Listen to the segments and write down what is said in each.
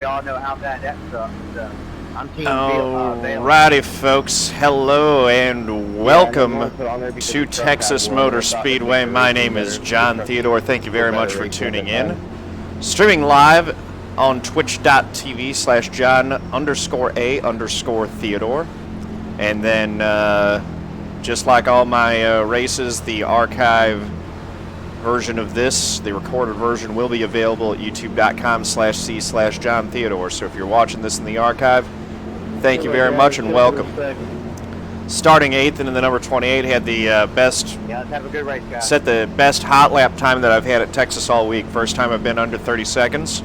all know how bad that sucks. So I'm team Alrighty, folks. Hello and welcome to Texas Motor Speedway. My name is John Theodore. Thank you very much for tuning in. Streaming live on twitch.tv/John_A_Theodore. And then, just like all my races, the archive version of this, the recorded version, will be available at youtube.com/C/John Theodore. So if you're watching this in the archive, thank you very much and welcome. Starting 8th and in the number 28 had the best, let's have a good race, guys. set the best hot lap time that I've had at Texas all week. First time I've been under 30 seconds.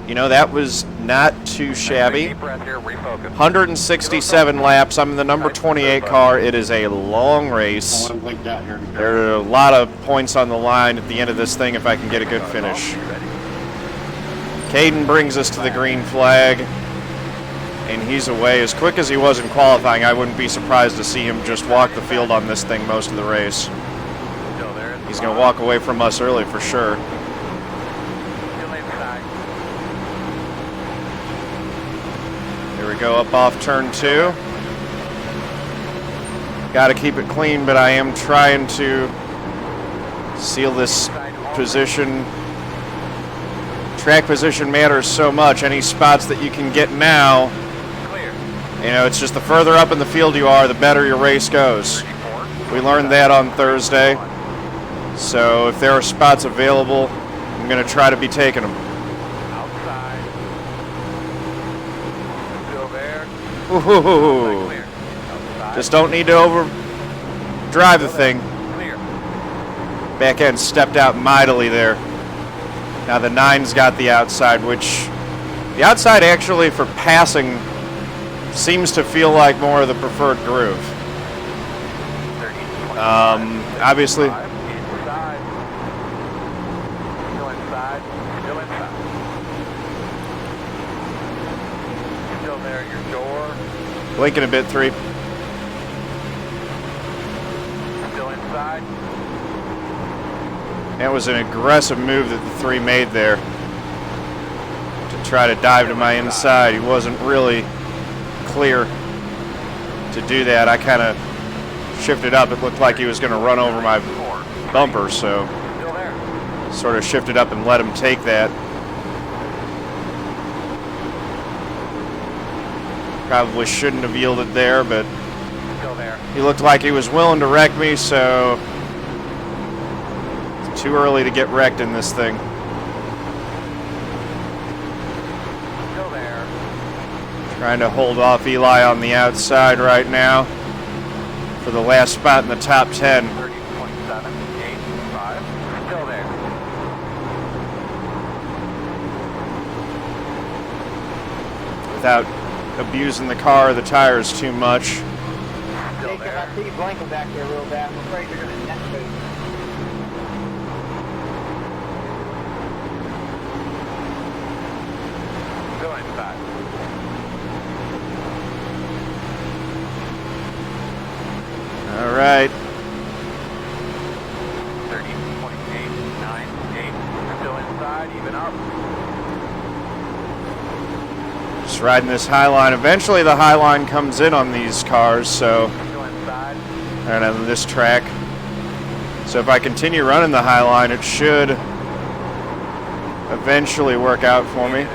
You know, that was not too shabby. 167 laps. I'm in the number 28 car. It is a long race. There are a lot of points on the line at the end of this thing if I can get a good finish. Caden brings us to the green flag, and he's away. As quick as he was in qualifying, I wouldn't be surprised to see him just walk the field on this thing most of the race. He's going to walk away from us early for sure. Here we go, up off turn 2. Got to keep it clean, but I am trying to seal this position. Track position matters so much. Any spots that you can get now, you know, it's just the further up in the field you are, the better your race goes. We learned that on Thursday. So if there are spots available, I'm going to try to be taking them. Ooh. Just don't need to overdrive the thing. Back end stepped out mightily there. Now the 9's got the outside, which the outside actually for passing seems to feel like more of the preferred groove. Obviously. Blinking a bit, 3. Still inside. That was an aggressive move that the 3 made there to try to dive to my inside. He wasn't really clear to do that. I kind of shifted up. It looked like he was going to run over my bumper, so sort of shifted up and let him take that. Probably shouldn't have yielded there, but he looked like he was willing to wreck me, so it's too early to get wrecked in this thing. Trying to hold off Eli on the outside right now for the last spot in the top 10. Without abusing the car or the tires too much. Jacob, I see you blinking back there real bad. I'm afraid you're going to net move. Go inside. All right. 30.898. Still inside, even up. Just riding this high line. Eventually the high line comes in on these cars, so, and on this track. So if I continue running the high line, it should eventually work out for me.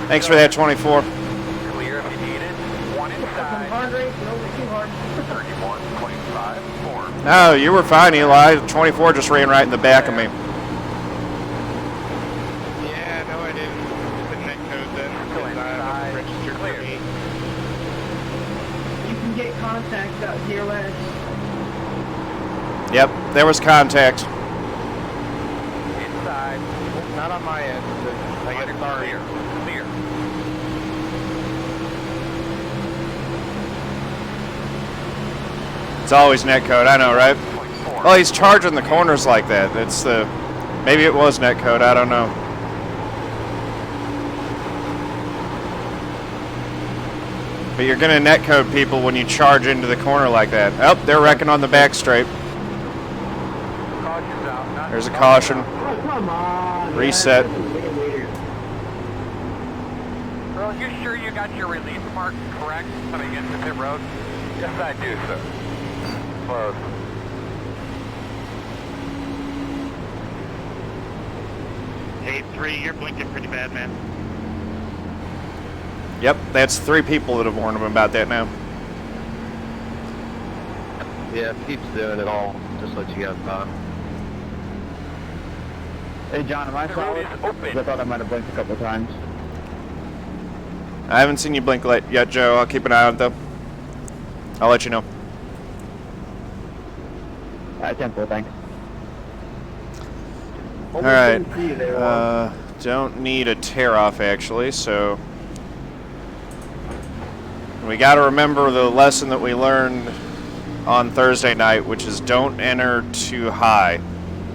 Thanks for that, 24. Clear if you need it. One inside. 31.54. No, you were fine, Eli. 24 just ran right in the back of me. Yeah, no, I didn't. The net code then. Because I registered for 8. You can get contact out here last. Yep, there was contact. Inside. Not on my end. I get clear. Clear. It's always net code, I know, right? Well, he's charging the corners like that. It's the, maybe it was net code, I don't know. But But you're going to netcode people when you charge into the corner like that. Oh, they're wrecking on the back straight. Caution's out. There's a caution. Oh, come on. Reset. Earl, you sure you got your release mark correct coming into pit road? Yes, I do, sir. Close. Hey, 3, you're blinking pretty bad, man. Yep, that's 3 people that have warned him about that now. Yeah, keeps doing it all. Just let you guys know. Hey, John, am I The road solid? is open. I thought I might have blinked a couple times. I haven't seen you blink yet, Joe. I'll keep an eye on it, though. I'll let you know. Alright, 10-4, thanks. All right. Don't need a tear-off, actually, so... We got to remember the lesson that we learned on Thursday night, which is don't enter too high.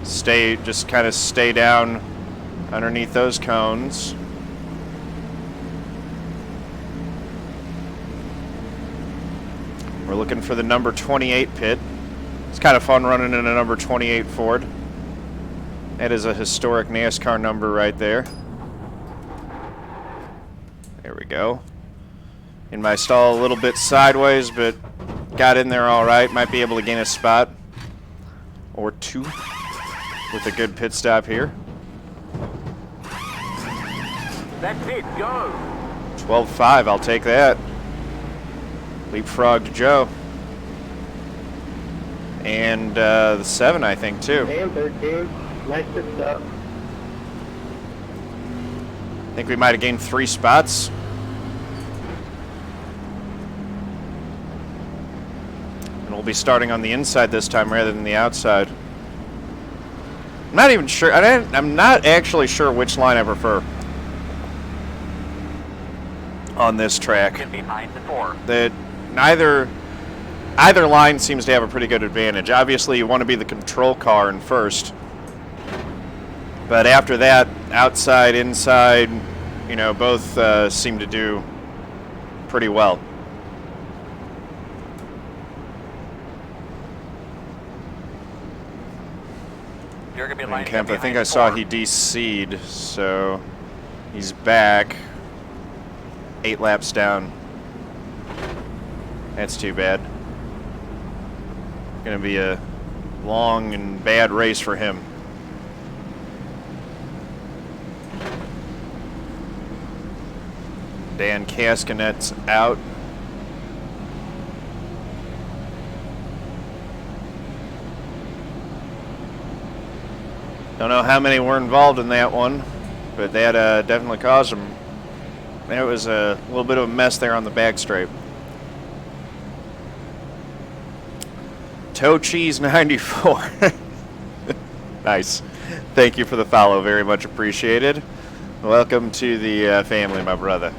Just kind of stay down underneath those cones. We're looking for the number 28 pit. It's kind of fun running in a number 28 Ford. That is a historic NASCAR number right there. There we go. In my stall a little bit sideways, but got in there all right. Might be able to gain a spot or 2 with a good pit stop here. That's it, go. 12.5, I'll take that. Leapfrogged Joe. And the 7, I think, too. Damn, 13. Nice pit stop. I think we might have gained 3 spots. And we'll be starting on the inside this time rather than the outside. I'm not even sure. I'm not actually sure which line I prefer on this track. Behind the 4. That either line seems to have a pretty good advantage. Obviously, you want to be the control car in first. But after that, outside, inside, you know, both seem to do pretty well. You're going to be And lining Kemp, up I think behind I saw 4. he DC'd, so he's back. 8 laps down. That's too bad. Gonna be a long and bad race for him. Dan Caskinet's out. Don't know how many were involved in that one, but that definitely caused him. There was a little bit of a mess there on the back straight. Toe Cheese 94. Nice. Thank you for the follow. Very much appreciated. Welcome to the family, my brother.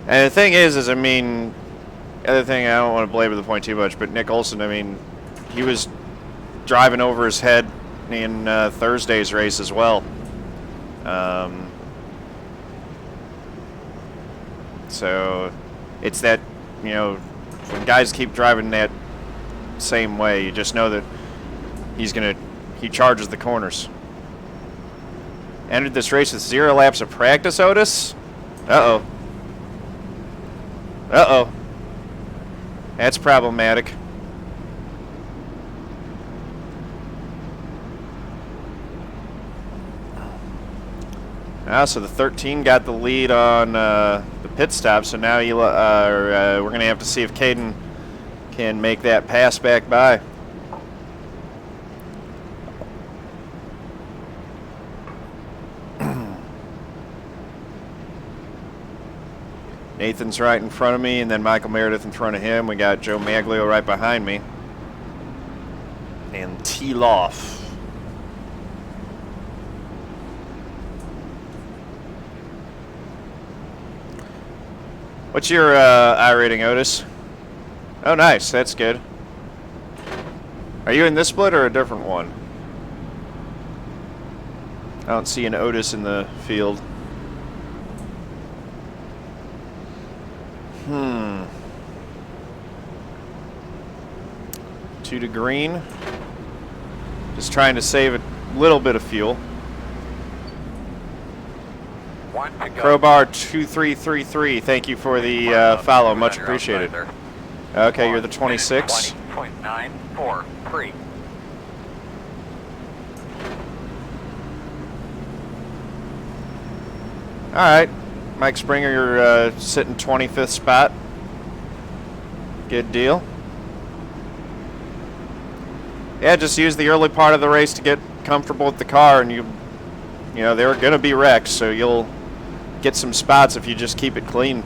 And the thing is I mean, the other thing, I don't want to belabor the point too much, but Nick Olson, I mean, he was driving over his head in Thursday's race as well. So it's that, you know, when guys keep driving that same way, you just know that he charges the corners. Entered this race with 0 laps of practice, Otis? Uh-oh. Uh-oh. That's problematic. So the 13 got the lead on the pit stop, so now we're going to have to see if Caden can make that pass back by. Nathan's right in front of me, and then Michael Meredith in front of him. We got Joe Maglio right behind me. And T-Loff. What's your iRating, Otis? Oh, nice. That's good. Are you in this split or a different one? I don't see an Otis in the field. 2 to green. Just trying to save a little bit of fuel. 1 to go. Crowbar 2333, thank you for the follow, much appreciated. Okay, you're the 26. 20.943. All right, Mike Springer, you're sitting 25th spot. Good deal. Yeah, just use the early part of the race to get comfortable with the car, and you know, there are going to be wrecks, so you'll get some spots if you just keep it clean.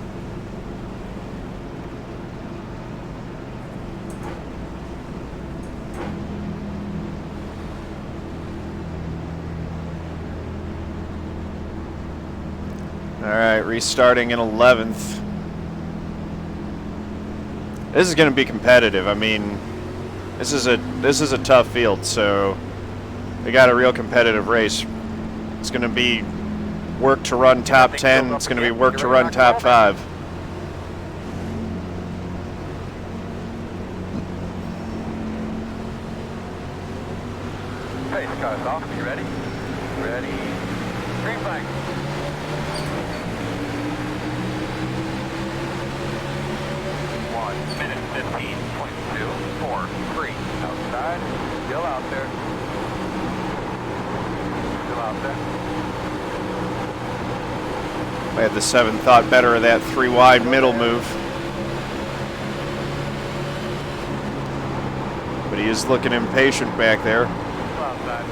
All right, restarting in 11th. This is going to be competitive. I mean, this is a tough field, so we got a real competitive race. It's going to be work to run top 10. It's going to be work to run top 5. Hey, car's off. You ready? Ready. Green flag. 1 minute 15.243. Outside. Still out there. Still out there. I had the 7 thought better of that 3 wide middle move. But he is looking impatient back there. Still outside.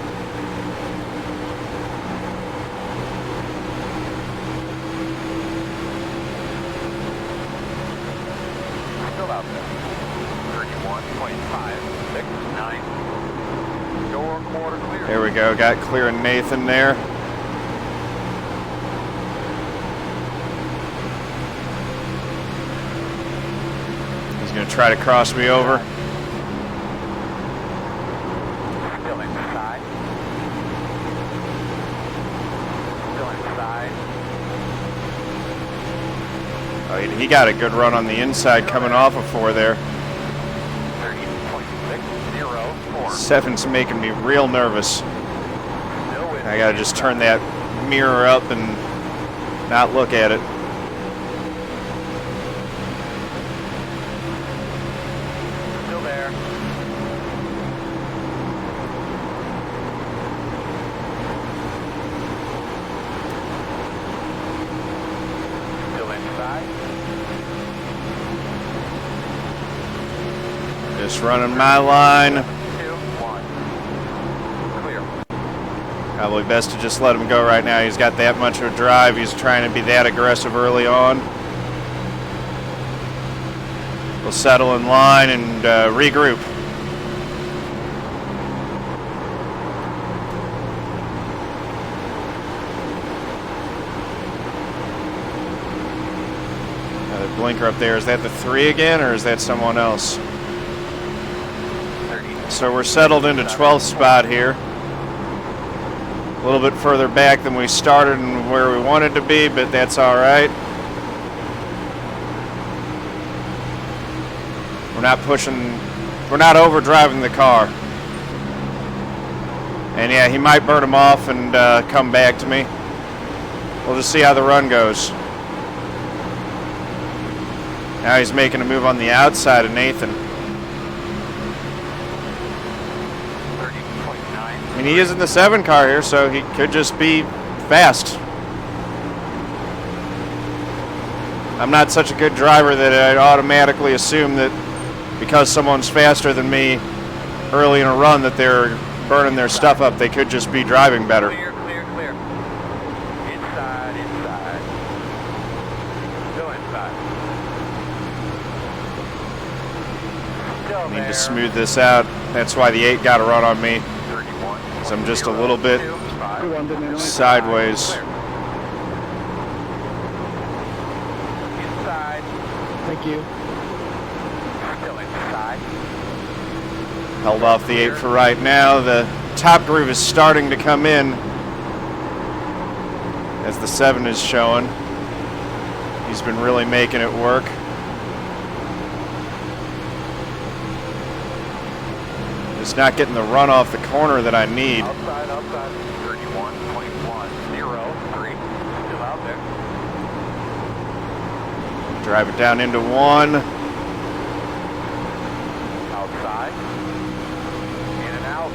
Still out there. 31.569. Door quarter clear. There we go, got clearing Nathan there. He's going to try to cross me over. Still inside. Still inside. Oh, he got a good run on the inside coming off of 4 there. 30.604. 7's making me real nervous. I got to just turn that mirror up and not look at it. Still there. Still inside. Just running my line. 2, 1. Clear. Probably best to just let him go right now. He's got that much of a drive. He's trying to be that aggressive early on. We'll settle in line and regroup. The blinker up there, is that the 3 again, or is that someone else? 30. So we're settled into 12th spot here. A little bit further back than we started and where we wanted to be, but that's all right. We're not pushing, we're not overdriving the car. And yeah, he might burn him off and come back to me. We'll just see how the run goes. Now he's making a move on the outside of Nathan. 30.9. I mean, he is in the 7 car here, so he could just be fast. I'm not such a good driver that I'd automatically assume that because someone's faster than me early in a run that they're burning their stuff up. They could just be driving better. Clear, clear, clear. Inside, inside. Still inside. Still Need there. to smooth this out. That's why the 8 got a run on me. 31. So I'm just a little bit sideways. Inside. Thank you. Still inside. Held off the 8 for right now. The top groove is starting to come in. as the 7 is showing. He's been really making it work. Just not getting the run off the corner that I need. Outside, 31.10.3. Still out there. Drive it down into 1. Outside. In and out.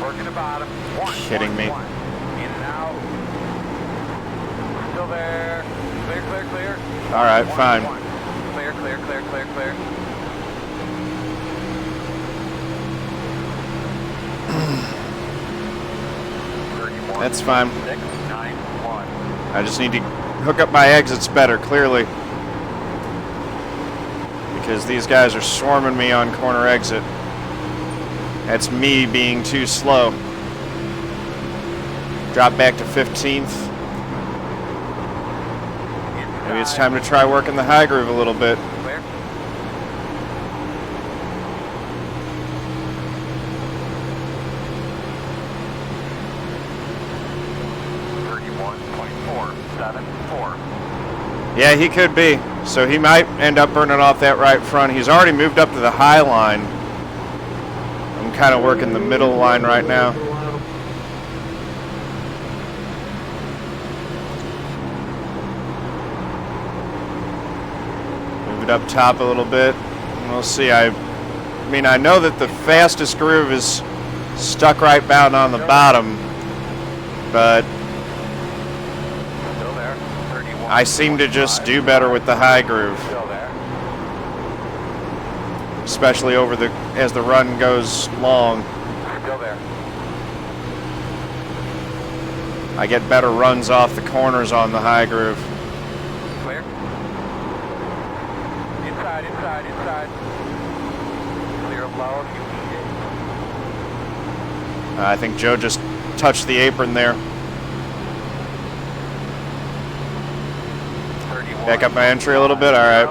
Working the bottom. Kidding me. In and out. Still there. Clear. All right, fine. Clear. That's fine. 691. I just need to hook up my exits better, clearly. Because these guys are swarming me on corner exit. That's me being too slow. Drop back to 15th. Maybe it's time to try working the high groove a little bit. Clear. Yeah, he could be. So he might end up burning off that right front. He's already moved up to the high line. I'm kind of working the middle line right now. Move it up top a little bit. We'll see. I mean, I know that the fastest groove is stuck right bound on the bottom, but I seem to just do better with the high groove, especially over as the run goes long. Still there. I get better runs off the corners on the high groove. Clear. Inside. Clear low if you need it. I think Joe just touched the apron there. Back up my entry a little bit. All right.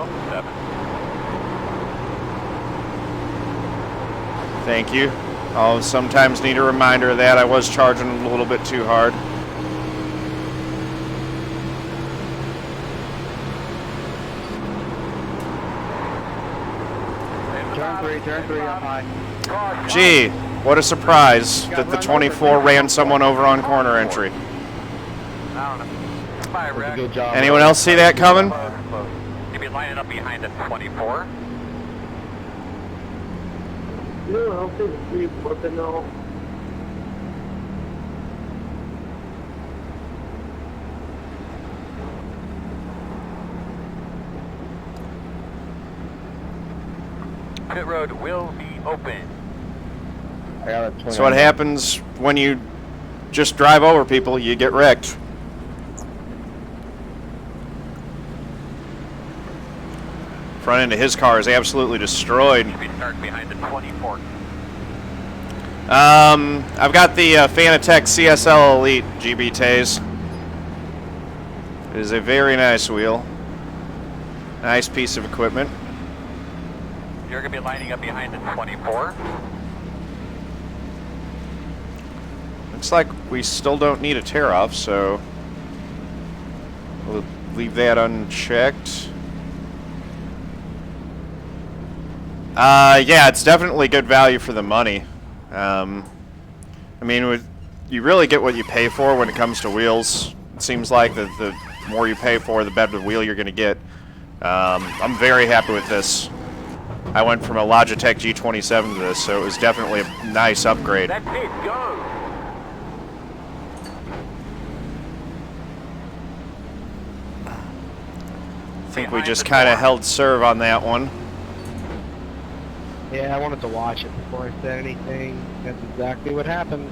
Thank you. I'll sometimes need a reminder of that. I was charging a little bit too hard. Turn 3 on high. Gee, what a surprise that the 24 ran someone over on corner entry. I don't know. Bye, Rick. Good job. Anyone else see that coming? You be lining up behind the 24. No, I don't think it's 3 flipping no. Pit road will be open. So what happens when you just drive over people? You get wrecked. Front end of his car is absolutely destroyed. You be start behind the 24. I've got the Fanatec CSL Elite GB Tays. It is a very nice wheel. Nice piece of equipment. You're going to be lining up behind the 24. Looks like we still don't need a tear off, so we'll leave that unchecked. Yeah, it's definitely good value for the money. I mean, you really get what you pay for when it comes to wheels. It seems like the more you pay for, the better the wheel you're going to get. I'm very happy with this. I went from a Logitech G27 to this, so it was definitely a nice upgrade. That pit, go! I think we just kind of held serve on that one. Yeah, I wanted to watch it before I said anything. That's exactly what happened.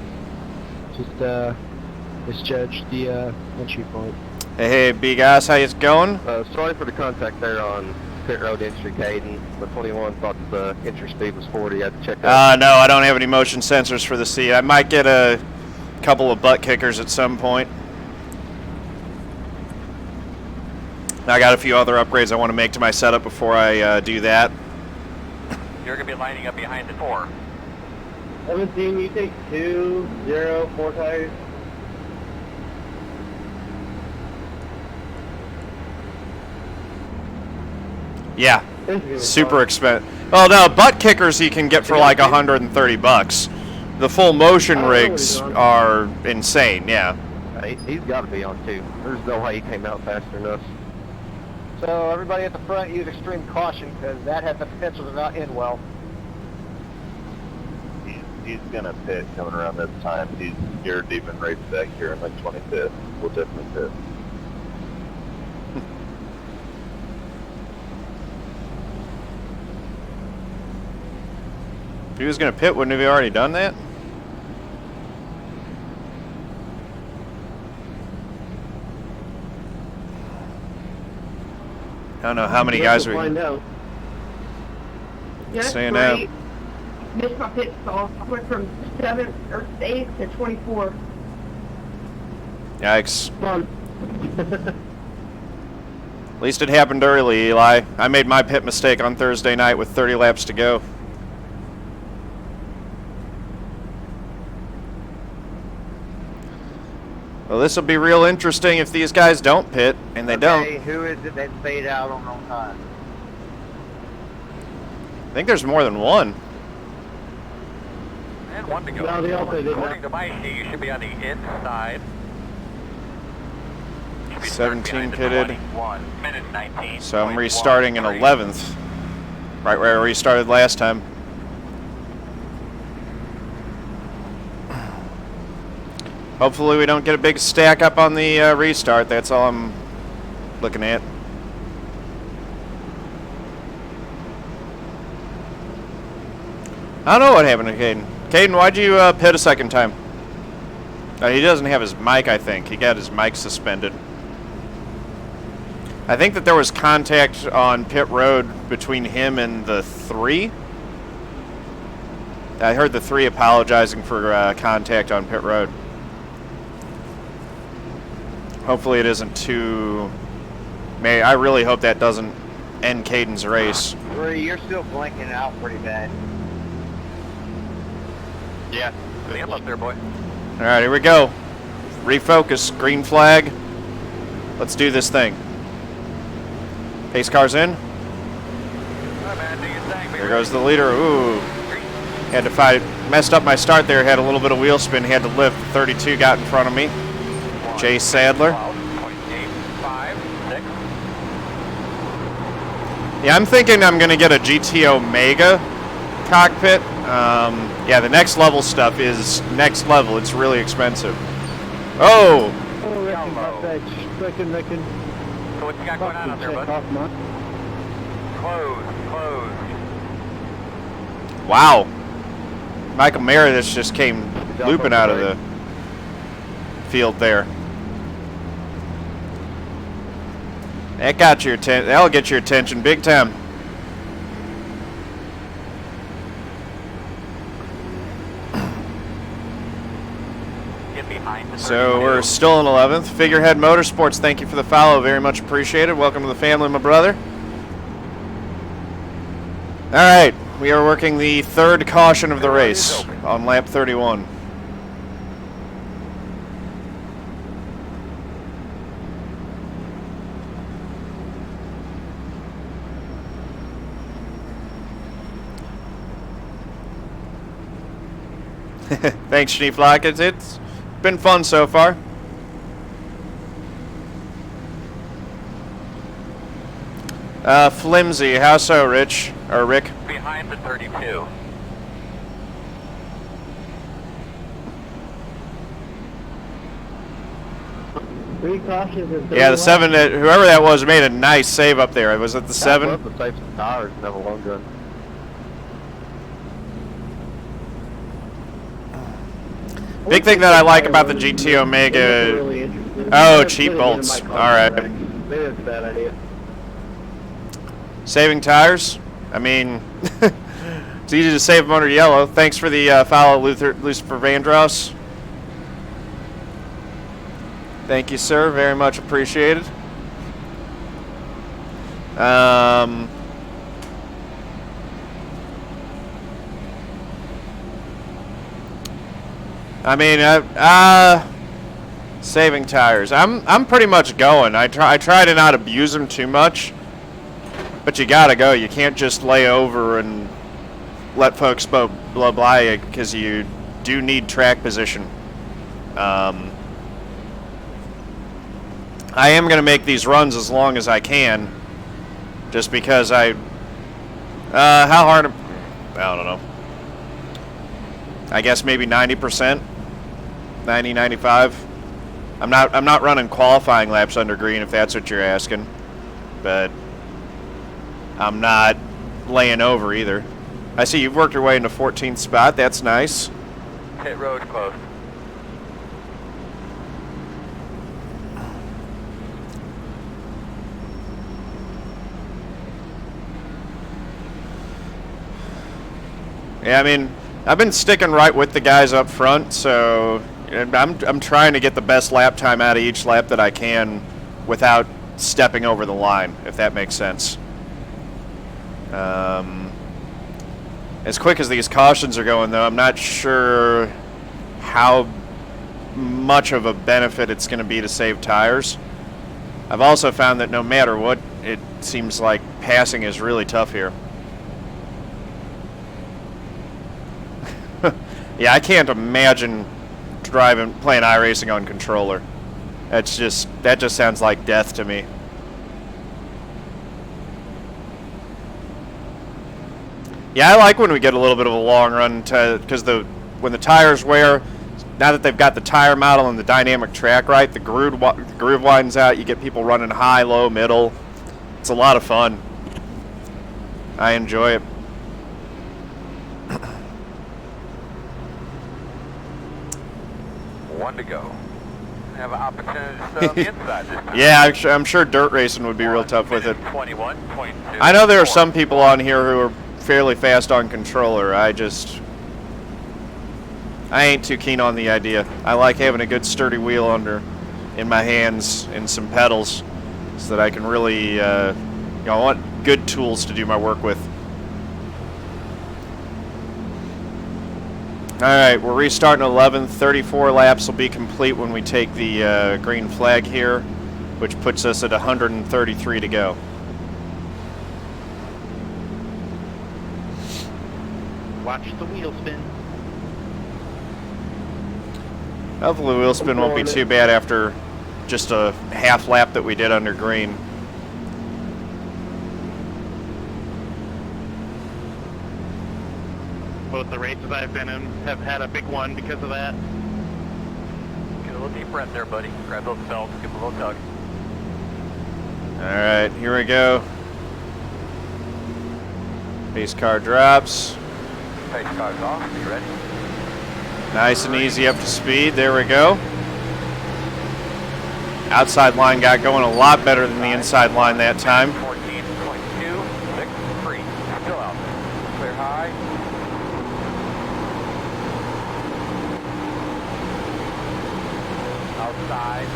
Just misjudged the entry point. Hey, big guys, how you going? Sorry for the contact there on pit road entry, Caden. The 21 thought the entry speed was 40. I had to check that. No, I don't have any motion sensors for the seat. I might get a couple of butt kickers at some point. I got a few other upgrades I want to make to my setup before I do that. You're going to be lining up behind the 4. 17, you take 2, 0, 4 tires. Yeah, This is gonna be super fun. expensive. Well, no, butt kickers you can get for like $130. The full motion rigs are insane. Yeah. He's got to be on 2. There's no way he came out faster than us. So everybody at the front, use extreme caution because that has the potential to not end well. He's gonna pit coming around this time. You're deep in race back here in like 25th. We'll definitely pit. If he was going to pit, wouldn't have he already done that? I don't know how many guys we find out. Yeah, that's Staying out. great. Missed my pit stall. I went from 7th or 8th to 24. Yikes. Fun. At least it happened early, Eli. I made my pit mistake on Thursday night with 30 laps to go. Well, this will be real interesting if these guys don't pit, and they don't. Who is it that stayed out on time? I think there's more than one. And 1 to go. No, they also did According not. to my sheet, you should be on the inside. Should be 17 behind the pitted. 21, minute 19. So I'm restarting in 11th. Right where I restarted last time. Hopefully we don't get a big stack up on the restart. That's all I'm looking at. I don't know what happened to Caden. Caden, why'd you pit a second time? He doesn't have his mic, I think. He got his mic suspended. I think that there was contact on pit road between him and the 3. I heard the 3 apologizing for contact on pit road. Hopefully it isn't too... I really hope that doesn't end Caden's race. Bree, you're still blinking out pretty bad. Yeah. See him up there, boy. All right, here we go. Refocus, green flag. Let's do this thing. Pace car's in. All right, man, do your thing, There goes the leader. Ooh. Had to fight. Messed up my start there. Had a little bit of wheel spin. Had to lift. 32 got in front of me. Jay Sadler. 0.85, 6. Yeah, I'm thinking I'm going to get a GT Omega cockpit. Yeah, the next level stuff is next level. It's really expensive. Oh! Oh, Ricken. So what you got going on out there, bud? Close. Wow. Michael Meredith just came looping out of the field there. That got your attention. That'll get your attention big time. Get behind the So 32. we're still in 11th. Figurehead Motorsports, thank you for the follow. Very much appreciated. Welcome to the family, my brother. All right, we are working the 3rd caution of the race on lap 31. Thanks, Schneeflock. It's been fun so far. Flimsy, how so, Rich? Or Rick? Behind the 32. Three cautions and Yeah, the 7, whoever that was made a nice save up there. Was it the 7? I'd love to save some tires and have a long gun. Big thing that I like about the GT Omega... Oh, cheap bolts. Alright. Maybe that's a bad idea. Saving tires? I mean, it's easy to save them under yellow. Thanks for the follow, Lucifer Vandross. Thank you, sir. Very much appreciated. I mean, saving tires. I'm pretty much going. I try to not abuse them too much. But you gotta go. You can't just lay over and let folks blow by you, because you do need track position. I am going to make these runs as long as I can, just because how hard, I don't know, I guess maybe 90%, 90, 95. I'm not running qualifying laps under green, if that's what you're asking, but I'm not laying over either. I see you've worked your way into 14th spot. That's nice. Pit road close. Yeah, I mean, I've been sticking right with the guys up front, so I'm trying to get the best lap time out of each lap that I can without stepping over the line, if that makes sense. As quick as these cautions are going, though, I'm not sure how much of a benefit it's going to be to save tires. I've also found that no matter what, it seems like passing is really tough here. Yeah, I can't imagine playing iRacing on controller. That just sounds like death to me. Yeah, I like when we get a little bit of a long run, because when the tires wear, now that they've got the tire model and the dynamic track right, the groove widens out. You get people running high, low, middle. It's a lot of fun. I enjoy it. One to go. Have an opportunity to stay on the inside this time. Yeah, I'm sure dirt racing would be real tough with it. 21.2. I know there are some people on here who are fairly fast on controller. I ain't too keen on the idea. I like having a good sturdy wheel in my hands and some pedals, so that I can really, I want good tools to do my work with. All right, we're restarting 11. 34 laps will be complete when we take the green flag here, which puts us at 133 to go. Watch the wheel spin. Hopefully the wheel spin won't be too bad after just a half lap that we did under green. Both the races I've been in have had a big one because of that. Get a little deep breath there, buddy. Grab those belts, give them a little tug. All right, here we go. Pace car drops. Pace car's off. You ready? Nice and easy up to speed. There we go. Outside line got going a lot better than the inside line that time. 14.263. Still out there. Clear high. Outside.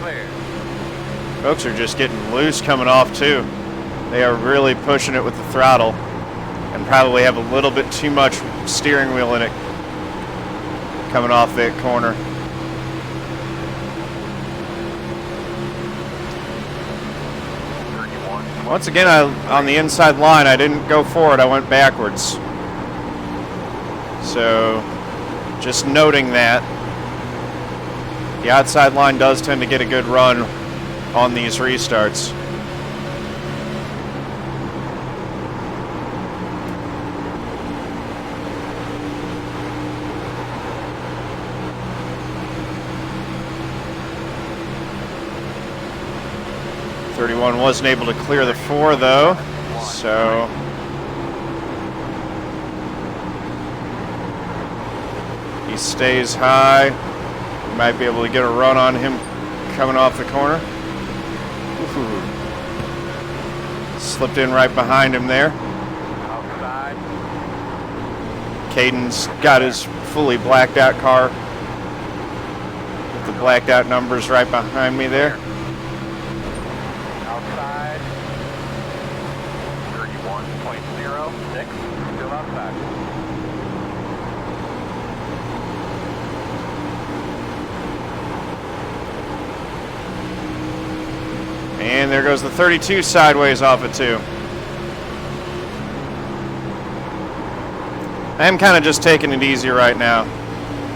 Clear. Folks are just getting loose coming off too. They are really pushing it with the throttle, and probably have a little bit too much steering wheel in it coming off that corner. Once again, on the inside line, I didn't go forward, I went backwards. So, just noting that. The outside line does tend to get a good run on these restarts. Wasn't able to clear the 4 though, so he stays high. We might be able to get a run on him coming off the corner. Ooh. Slipped in right behind him there. Outside. Caden's got his fully blacked out car with the blacked out numbers right behind me there. Outside. 31.06. Still outside. And there goes the 32 sideways off it too. I am kind of just taking it easy right now.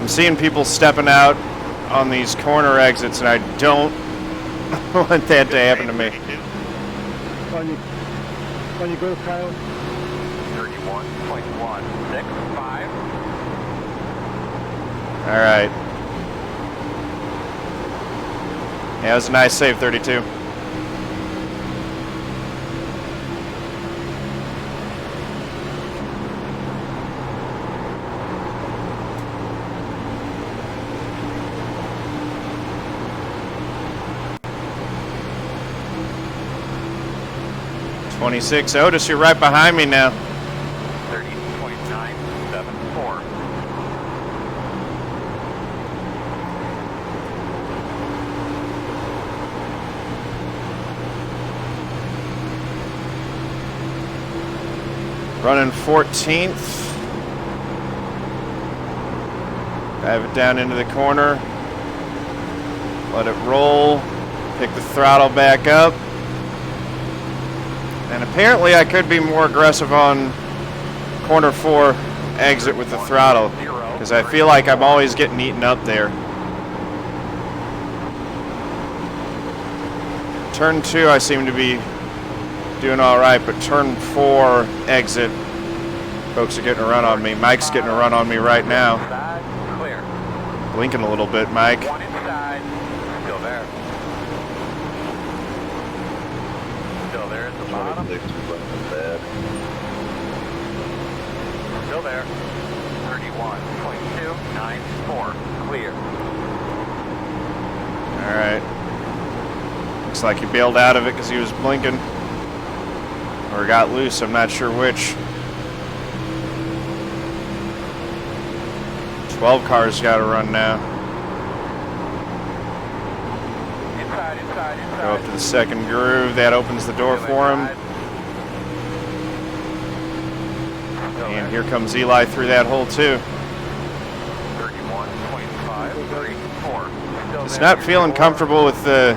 I'm seeing people stepping out on these corner exits, and I don't want that to happen to me. On you go, Kyle. 31.165. All right. Yeah, it was a nice save, 32. '26 Otis, you're right behind me now. 30.974. Running 14th. Dive it down into the corner. Let it roll. Pick the throttle back up. And apparently I could be more aggressive on corner 4 exit with the throttle, because I feel like I'm always getting eaten up there. Turn 2 I seem to be doing all right, but turn 4 exit, folks are getting a run on me. Mike's getting a run on me right now. Clear. Blinking a little bit, Mike. One inside. Still there. Still there at the bottom. 26 is looking bad. Still there. 31.294. Clear. All right. Looks like he bailed out of it because he was blinking. Or got loose, I'm not sure which. 12 cars got to run now. Inside. Go up to the second groove. That opens the door for him. And here comes Eli through that hole too. 31.534. Just not feeling comfortable with the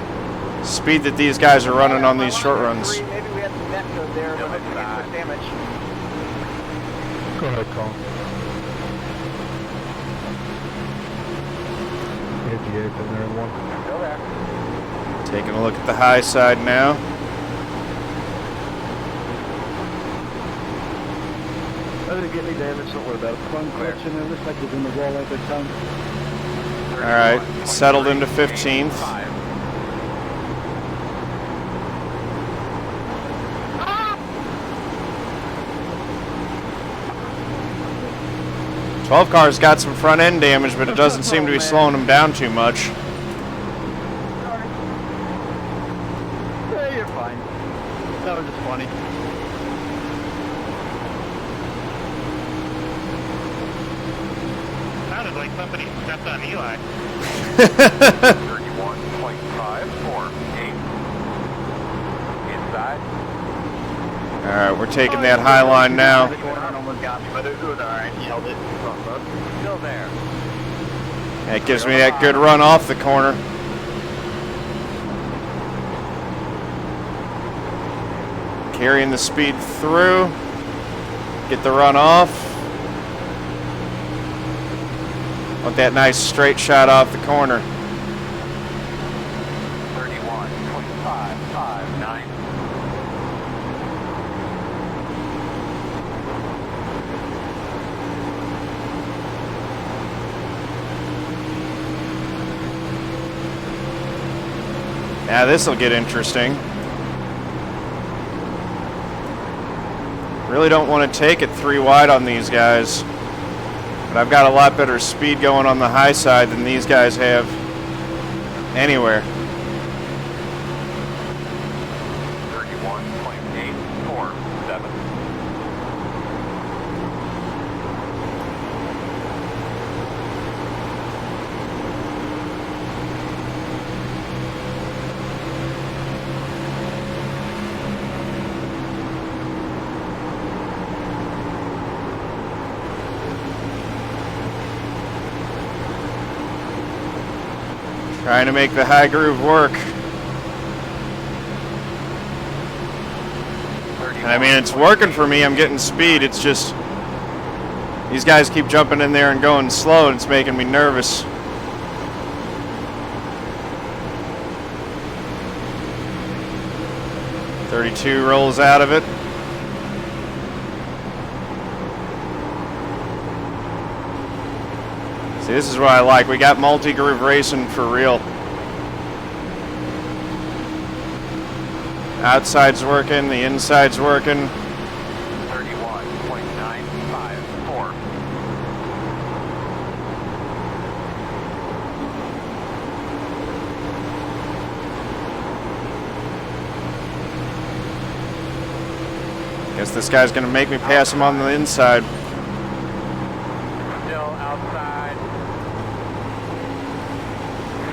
speed that these guys are running on these short runs. Maybe we had some net code there, but maybe we had some damage. Go ahead, Colin. 58 in there in one. Still there. Taking a look at the high side now. I didn't get any damage, don't worry about it. Fun question, it looks like it's in the wall at the time. All right, settled into 15th. 12 cars got some front end damage, but it doesn't seem to be slowing them down too much. Yeah, you're fine. That was just funny. Sounded like somebody stepped on Eli. 31.548. Inside. All right, we're taking that high line now. Almost got me, but it was all right. He held it. Still there. That gives me that good run off the corner. Carrying the speed through. Get the run off. Want that nice straight shot off the corner. 31.559. Now this will get interesting. Really don't want to take it 3 wide on these guys. But I've got a lot better speed going on the high side than these guys have anywhere. 31.847. Trying to make the high groove work. And I mean, it's working for me. I'm getting speed. It's just these guys keep jumping in there and going slow, and it's making me nervous. .32 rolls out of it. See, this is what I like. We got multi-groove racing for real. Outside's working, the inside's working. 31.954. Guess this guy's gonna make me pass him on the inside. Still outside.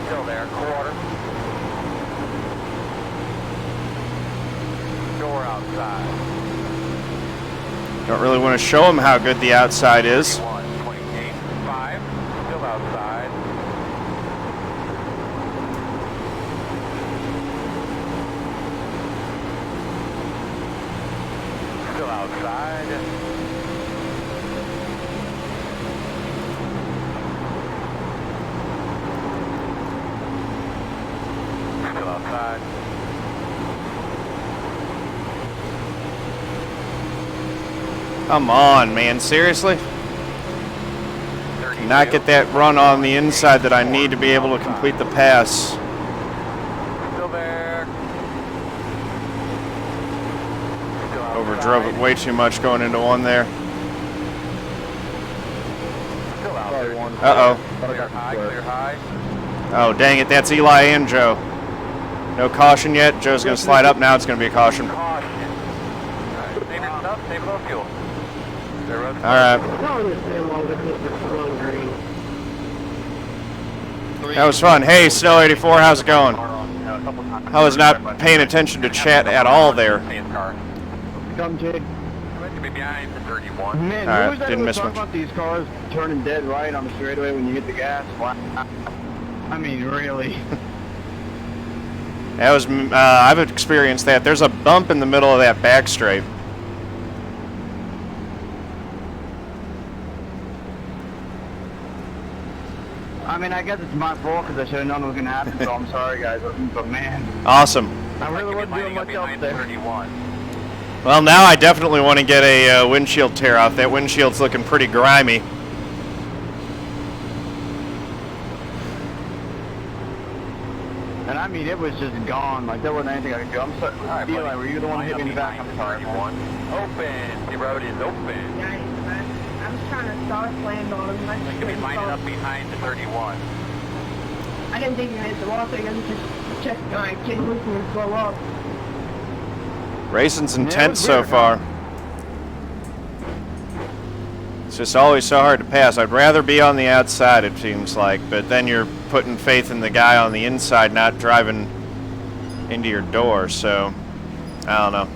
Still there, quarter. Door outside. Don't really want to show him how good the outside is. 1.85. Still outside. Still outside. Still outside. Come on, man. Seriously? 32. Not get that run on the inside that I need to be able to complete the pass. Still there. Still Overdrove it outside. way too much going into one there. Still out there. Uh-oh. Clear high, clear high. Oh, dang it. That's Eli and Joe. No caution yet. Joe's going to slide up. Now it's going to be a caution. Caution. Alright, save your stuff, save a little fuel. There road. All right. That was fun. Hey, Snow 84, how's it going? I was not paying attention to chat at all there. Come, Jade. To be behind the 31. Man, All right, who was that didn't who miss was talking much. about these cars turning dead right on the straightaway when you hit the gas? Wow. I mean, really? That was, I've experienced that. There's a bump in the middle of that back straight. I mean, I guess it's my fault because I should have known it was going to happen, so I'm sorry, guys. But man, Awesome. I really wasn't doing much else behind there. 31. Well, now I definitely want to get a windshield tear off. That windshield's looking pretty grimy. And I mean, it was just gone. Like, there wasn't anything I could do. I'm sorry. Alright, Eli, buddy. were you the one hitting me back? Behind I'm sorry. 31. Open. The road is open. Nice, man. I was trying to start land on him. Like to be lining up behind the 31. I didn't think you hit the wall, so I just checked my kid looking to blow up. Racing's Yeah, it intense was so weird, far. It's just always so hard to pass. I'd rather be on the outside, it seems like, but then you're putting faith in the guy on the inside not driving into your door, so I don't know.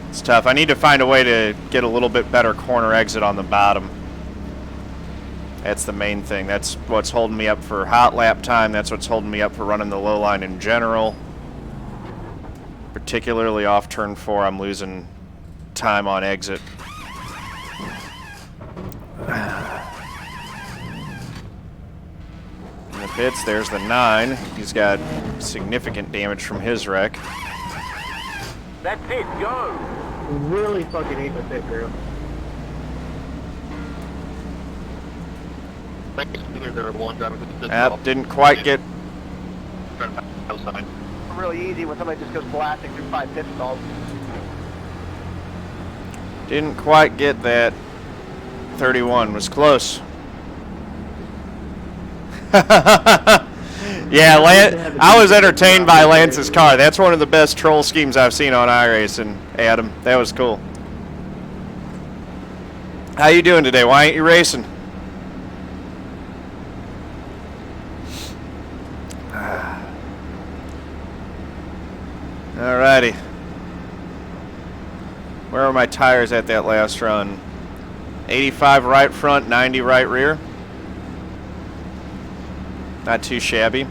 It's tough. I need to find a way to get a little bit better corner exit on the bottom. That's the main thing. That's what's holding me up for hot lap time. That's what's holding me up for running the low line in general. Particularly off turn 4, I'm losing time on exit. In the pits, there's the 9. He's got significant damage from his wreck. That's it. Go. Really fucking hate the pit crew. Yep, didn't quite get... Really easy when somebody just goes blasting through 5 pit stalls. Didn't quite get that. 31 was close. Yeah, I was entertained by Lance's car. That's one of the best troll schemes I've seen on iRacing, Adam. That was cool. How you doing today? Why ain't you racing? Alrighty. Where are my tires at that last run? 85 right front, 90 right rear. Not too shabby.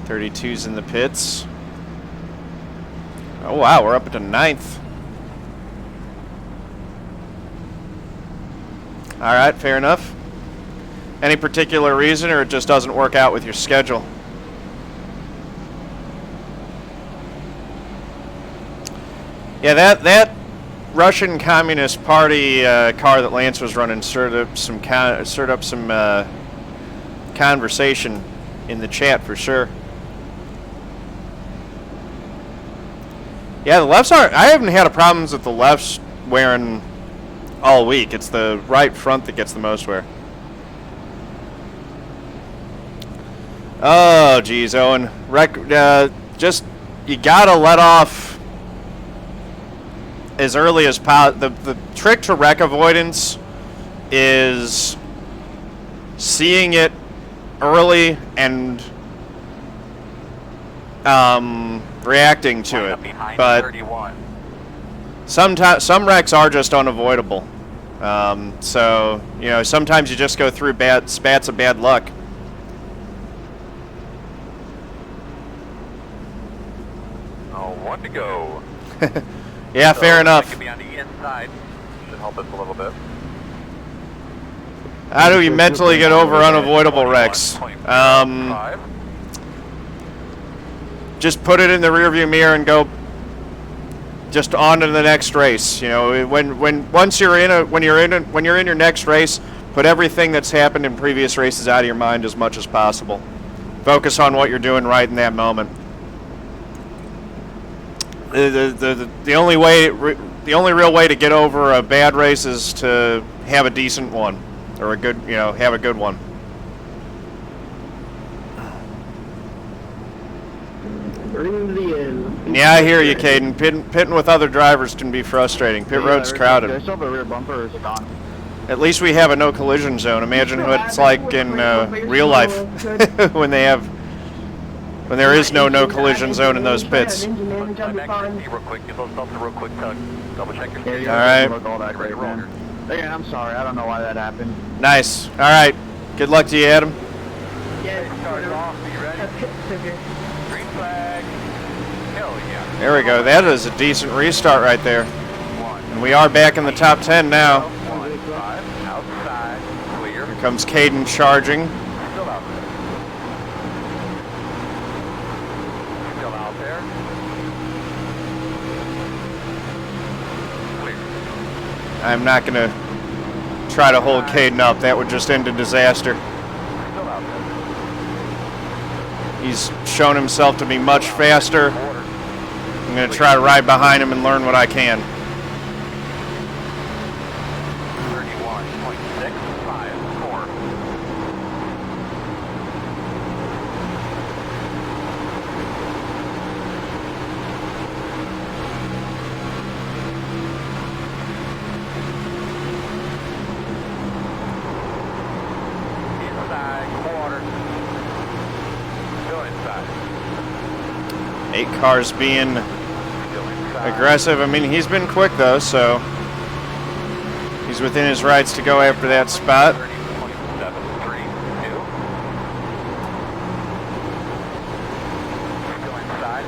32's in the pits. Oh wow, we're up to 9th. All right, fair enough. Any particular reason, or it just doesn't work out with your schedule? Yeah, that Russian Communist Party car that Lance was running stirred up some conversation in the chat for sure. Yeah, the lefts aren't. I haven't had a problems with the lefts wearing all week. It's the right front that gets the most wear. Oh, geez, Owen. Just you gotta let off as early as possible. The trick to wreck avoidance is seeing it early and reacting to it. But sometimes some wrecks are just unavoidable. So you know, sometimes you just go through spats of bad luck. One to go. Yeah, so fair enough. Could be on the inside. Should help us a little bit. How do you mentally get over unavoidable wrecks? Just put it in the rearview mirror and go just on to the next race. You know, when you're in your next race, put everything that's happened in previous races out of your mind as much as possible. Focus on what you're doing right in that moment. The only real way to get over a bad race is to have a decent one, or a good, have a good one. Yeah, I hear you, Caden. Pitting with other drivers can be frustrating. Pit road's crowded. I still have a rear bumper, or is it gone? At least we have a no collision zone. Imagine what it's like in real life when there is no collision zone in those pits. Real quick, give those belts a real quick tug. Double check your speed. All right. Again, I'm sorry. I don't know why that happened. Nice. All right. Good luck to you, Adam. Yeah, started off. Are you ready? Green flag. Hell yeah. There we go. That is a decent restart right there. And we are back in the top 10 now. 1-5, outside, clear. Here comes Caden charging. Still out there. Still out there. Clear. I'm not going to try to hold Caden up. That would just end in disaster. Still out there. He's shown himself to be much faster. I'm going to try to ride behind him and learn what I can. 31.654. Inside, quarter. Still inside. 8 cars being aggressive. I mean, he's been quick though, so he's within his rights to go after that spot. 30.732. Still inside.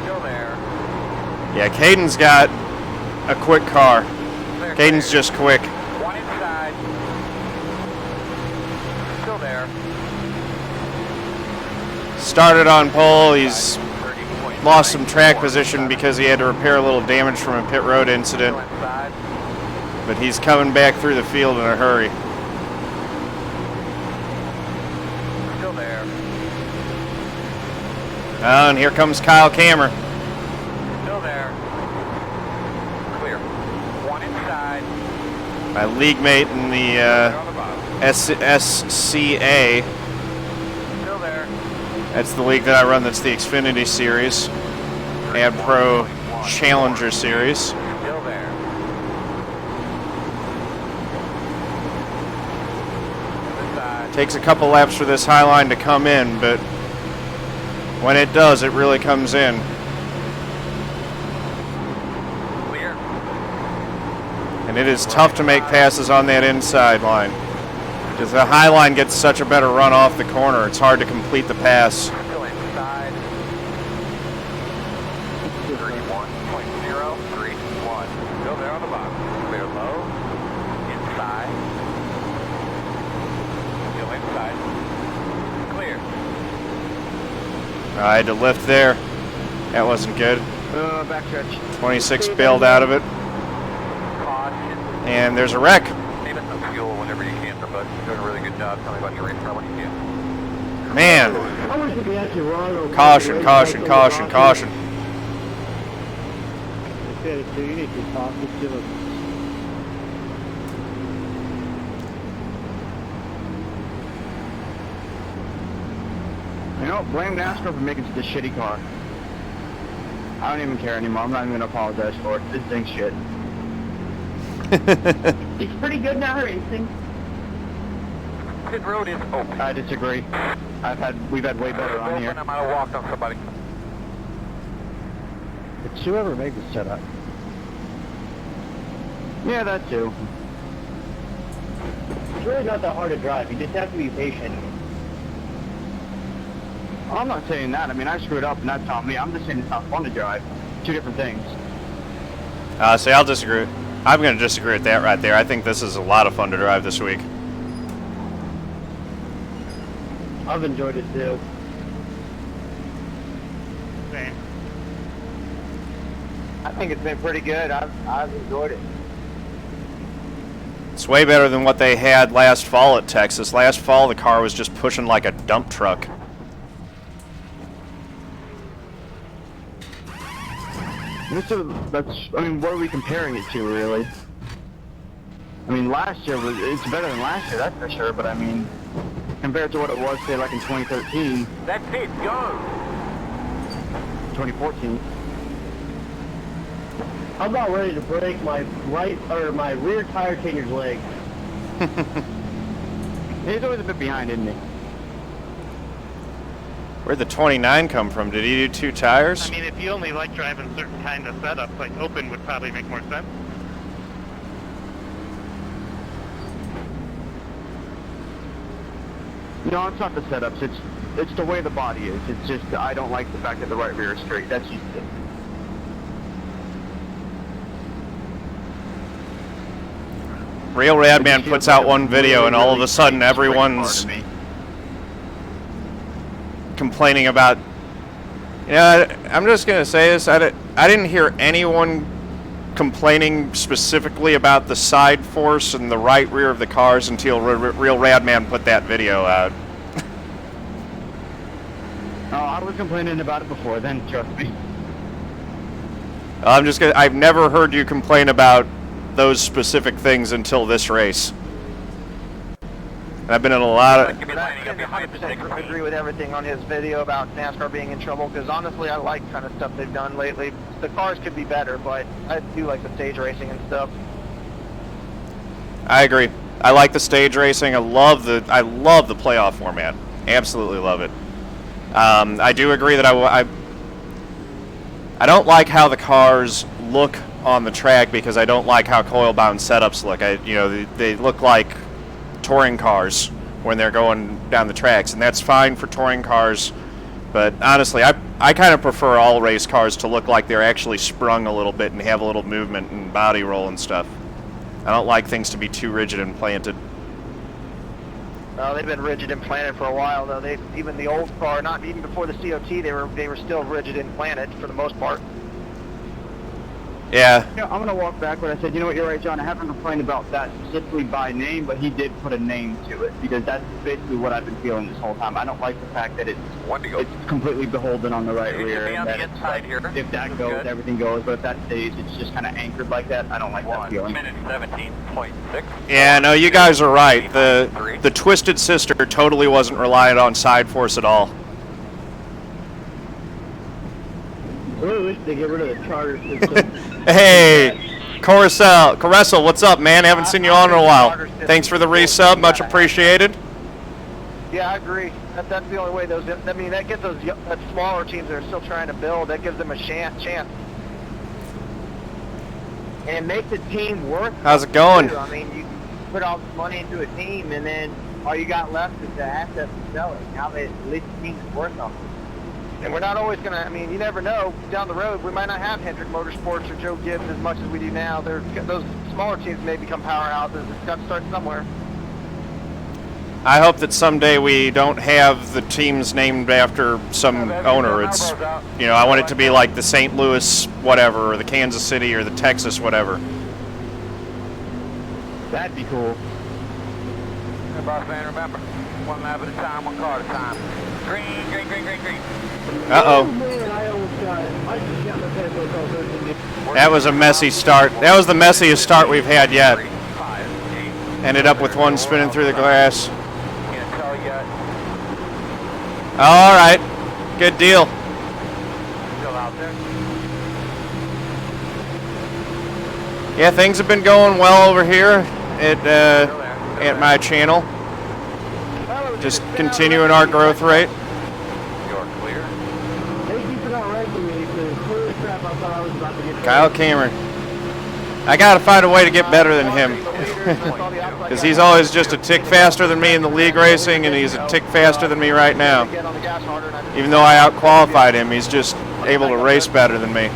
Still there. Yeah, Caden's got a quick car. Clear, Caden's clear. just quick. One inside. Still there. Started on pole. He's 30.9. lost some track position because he had to repair a little damage from a pit road incident. Still inside. But he's coming back through the field in a hurry. Still there. And here comes Kyle Kammer. Still there. Clear. One inside. My league mate in the They're on the bottom. SCA. Still there. That's the league that I run. That's the Xfinity Series. Ad Pro Challenger Series. Still there. Inside. Takes a couple laps for this high line to come in, but when it does, it really comes in. Clear. And it is tough to make passes on that inside line. Because the high line gets such a better run off the corner, it's hard to complete the pass. Still inside. 31.031. Still there on the bottom. Clear low. Inside. Still inside. Clear. I had to lift there. That wasn't good. Backstretch. 26 bailed out of it. Caution. And there's a wreck. Save us some fuel whenever you can, but you're doing a really good job. Tell me about your race car when you can. Man. I wish we could actually run over. Caution, caution, caution, caution. Okay, so you need to talk to them. You know, blame NASCAR for making such a shitty car. I don't even care anymore. I'm not even going to apologize for it. This thing's shit. It's pretty good now racing. Pit road is open. I disagree. We've had way better on here. I might have walked on somebody. It's whoever made the setup. Yeah, that too. It's really not that hard to drive. You just have to be patient. I'm not saying that. I mean, I screwed up and that's on me. I'm just saying it's not fun to drive. Two different things. See, I'll disagree. I'm going to disagree with that right there. I think this is a lot of fun to drive this week. I've enjoyed it too. Same. I think it's been pretty good. I've enjoyed it. It's way better than what they had last fall at Texas. Last fall, the car was just pushing like a dump truck. I mean, what are we comparing it to, really? I mean, last year it's better than last year, that's for sure, but I mean, compared to what it was, say, like in 2013. That's it, go! 2014. I'm about ready to break my my rear tire kinger's leg. He's always a bit behind, isn't he? Where'd the 29 come from? Did he do 2 tires? I mean, if you only like driving certain kind of setups, like open would probably make more sense. No, it's not the setups. It's the way the body is. It's just I don't like the fact that the right rear is straight. That's just it. Real Radman puts out one video and all of a sudden everyone's complaining about, you know, I'm just going to say this, I didn't hear anyone complaining specifically about the side force and the right rear of the cars until Real Radman put that video out. Oh, I was complaining about it before then, trust me. I've never heard you complain about those specific things until this race. And I've been in a lot of... I 100% agree with everything on his video about NASCAR being in trouble, because honestly I like kind of stuff they've done lately. The cars could be better, but I do like the stage racing and stuff. I agree. I like the stage racing. I love the playoff format. Absolutely love it. I do agree that I don't like how the cars look on the track because I don't like how coil-bound setups look. They look like touring cars when they're going down the tracks, and that's fine for touring cars. But honestly, I kind of prefer all race cars to look like they're actually sprung a little bit and have a little movement and body roll and stuff. I don't like things to be too rigid and planted. Well, they've been rigid and planted for a while, though. Even the old car, not even before the COT, they were still rigid and planted for the most part. Yeah. You know, I'm going to walk back what I said. You know what, you're right, John. I haven't complained about that specifically by name, but he did put a name to it, because that's basically what I've been feeling this whole time. I don't like the fact that it's completely beholden on the right rear. On the inside here. If that goes, everything goes, but if that stays, it's just kind of anchored like that. I don't like that feeling. 1:17.6. Yeah, no, you guys are right. The Twisted Sister totally wasn't reliant on side force at all. I really wish they get rid of the charter system. Hey, Coressel, what's up, man? Haven't seen you on in a while. Thanks for the resub, much appreciated. Yeah, I agree. That's the only way that gets those smaller teams that are still trying to build, that gives them a chance. and it makes the team worth. How's it going? Too. I mean, you put all this money into a team, and then all you got left is the assets to sell it. Now that at least the team is worth something. And we're not always going to, I mean, you never know. Down the road, we might not have Hendrick Motorsports or Joe Gibbs as much as we do now. Those smaller teams may become powerhouses. It's got to start somewhere. I hope that someday we don't have the teams named after some owner. It's, you know, I want it to be like the St. Louis whatever, or the Kansas City, or the Texas whatever. That'd be cool. Hey, boss man, remember, one lap at a time, one car at a time. Green, green, green, green, green. Uh-oh. Man, I almost got it. I just got my pencil called 13. That was a messy start. That was the messiest start we've had yet. Ended up with one spinning through the glass. Can't tell yet. All right. Good deal. Still out there. Yeah, things have been going well over here at my channel. Just continuing our growth rate. You're clear. Thank you for not ranking me, because holy crap, I thought I was about to get Kyle Cameron. I gotta find a way to get better than him. Because he's always just a tick faster than me in the league racing, and he's a tick faster than me right now. Even though I out-qualified him, he's just able to race better than me.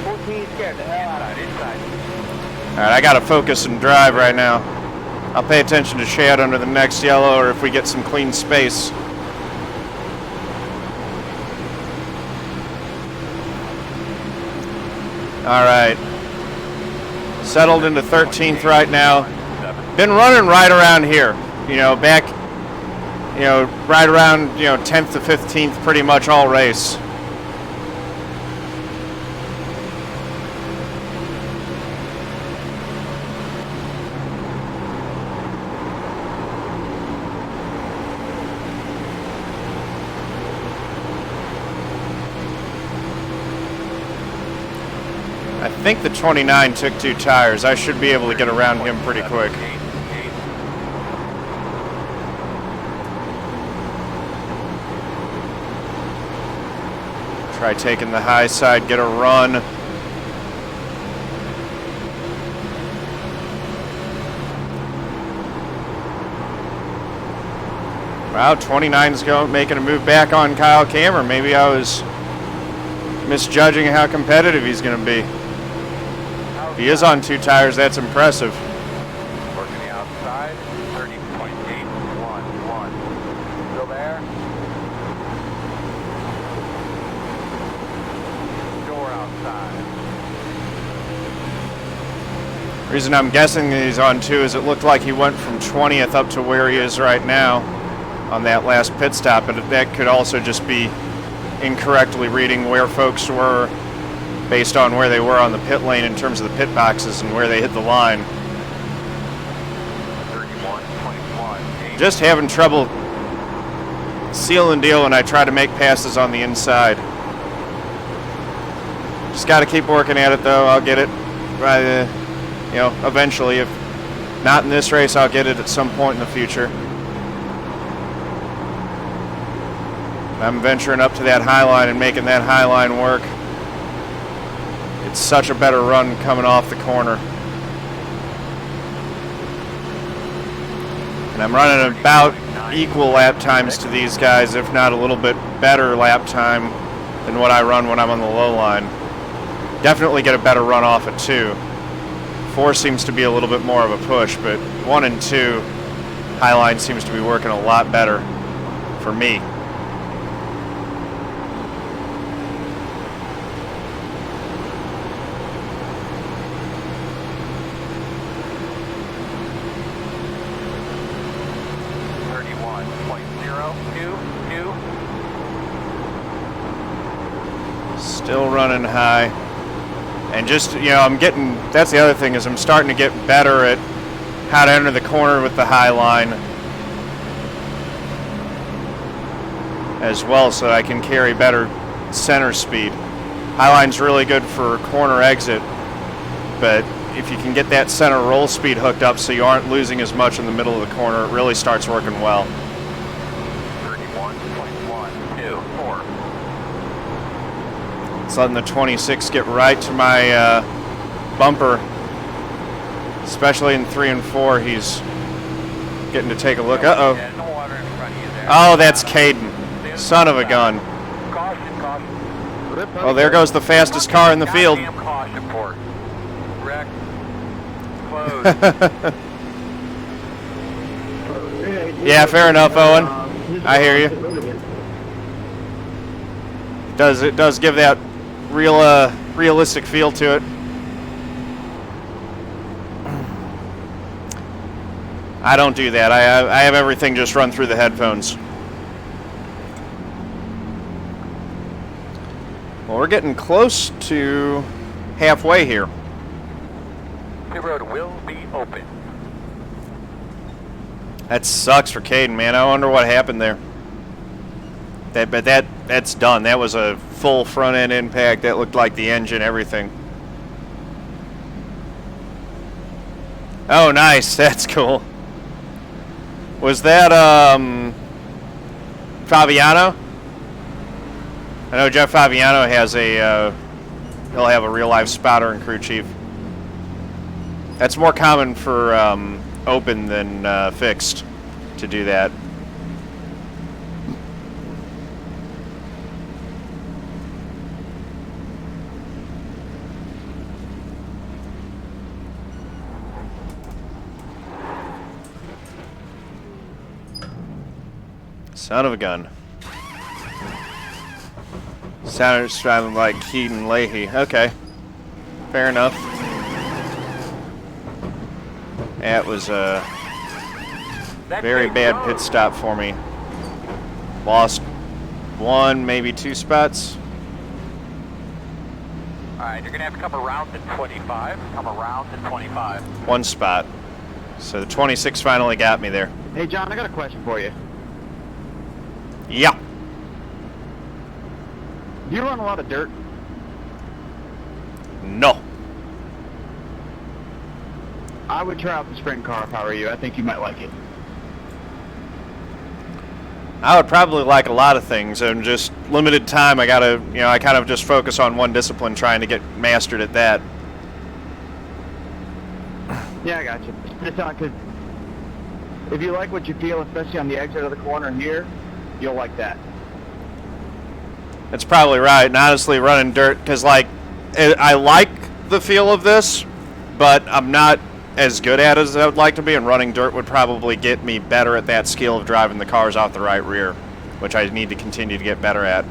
14 scared the hell out of it. Alright, I gotta focus and drive right now. I'll pay attention to Shad under the next yellow, or if we get some clean space. Alright. Settled into 13th right now. Been running right around here. You know, back, you know, right around, you know, 10th to 15th pretty much all race. I think the 29 took 2 tires. I should be able to get around him pretty quick. Try taking the high side, get a run. Wow, 29's making a move back on Kyle Cameron. Maybe I was misjudging how competitive he's going to be. He is on 2 tires. That's impressive. Working the outside, 30.811. Still there? Door outside. Reason I'm guessing that he's on 2 is it looked like he went from 20th up to where he is right now on that last pit stop, but that could also just be incorrectly reading where folks were based on where they were on the pit lane in terms of the pit boxes and where they hit the line. 31.1. Just having trouble sealing deal when I try to make passes on the inside. Just got to keep working at it though. I'll get it, you know, eventually. If not in this race, I'll get it at some point in the future. I'm venturing up to that high line and making that high line work. It's such a better run coming off the corner. And I'm running about equal lap times to these guys, if not a little bit better lap time than what I run when I'm on the low line. Definitely get a better run off at 2. 4 seems to be a little bit more of a push, but 1 and 2, high line seems to be working a lot better for me. Still running high. And just, you know, I'm getting, that's the other thing, is I'm starting to get better at how to enter the corner with the high line as well, so that I can carry better center speed. High line's really good for corner exit, but if you can get that center roll speed hooked up so you aren't losing as much in the middle of the corner, it really starts working well. 31.124. It's letting the 26 get right to my bumper. Especially in 3 and 4, he's getting to take a look. Uh-oh. Yeah, no water in front of you there. Oh, that's Caden. Son of a gun. Caution, caution. Oh, there goes the fastest car in the field. Goddamn caution port. Wreck. Closed. Yeah, fair enough, Owen. I hear you. It does give that realistic feel to it. I don't do that. I have everything just run through the headphones. Well, we're getting close to halfway here. Pit road will be open. That sucks for Caden, man. I wonder what happened there. But that's done. That was a full front end impact. That looked like the engine, everything. Oh, nice. That's cool. Was that Fabiano? I know Jeff Fabiano has he'll have a real life spotter and crew chief. That's more common for open than fixed to do that. Son of a gun. Sounded like Keaton Leahy. Okay. Fair enough. That was a very bad pit stop for me. Lost 1, maybe 2 spots. Alright, you're going to have to come around to 25. Come around to 25. 1 spot. So the 26 finally got me there. Hey, John, I got a question for you. Yeah. Do you run a lot of dirt? No. I would try out the sprint car if I were you. I think you might like it. I would probably like a lot of things, and just limited time. I gotta, I kind of just focus on one discipline, trying to get mastered at that. Yeah, I got you. It's not because if you like what you feel, especially on the exit of the corner here, you'll like that. That's probably right. And honestly, running dirt, because I like the feel of this, but I'm not as good at it as I would like to be, and running dirt would probably get me better at that skill of driving the cars off the right rear, which I need to continue to get better at.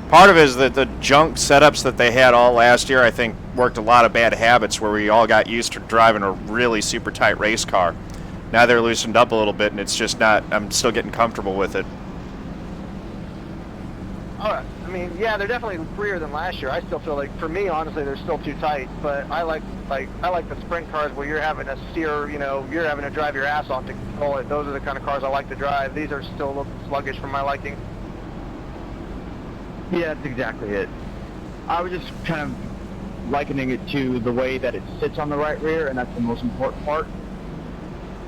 Part of it is that the junk setups that they had all last year, I think, worked a lot of bad habits where we all got used to driving a really super tight race car. Now they're loosened up a little bit, and it's just not, I'm still getting comfortable with it. Oh, I mean, yeah, they're definitely freer than last year. I still feel like, for me, honestly, they're still too tight. But I like the sprint cars where you're having to steer, you're having to drive your ass off to control it. Those are the kind of cars I like to drive. These are still a little sluggish for my liking. Yeah, that's exactly it. I was just kind of likening it to the way that it sits on the right rear, and that's the most important part.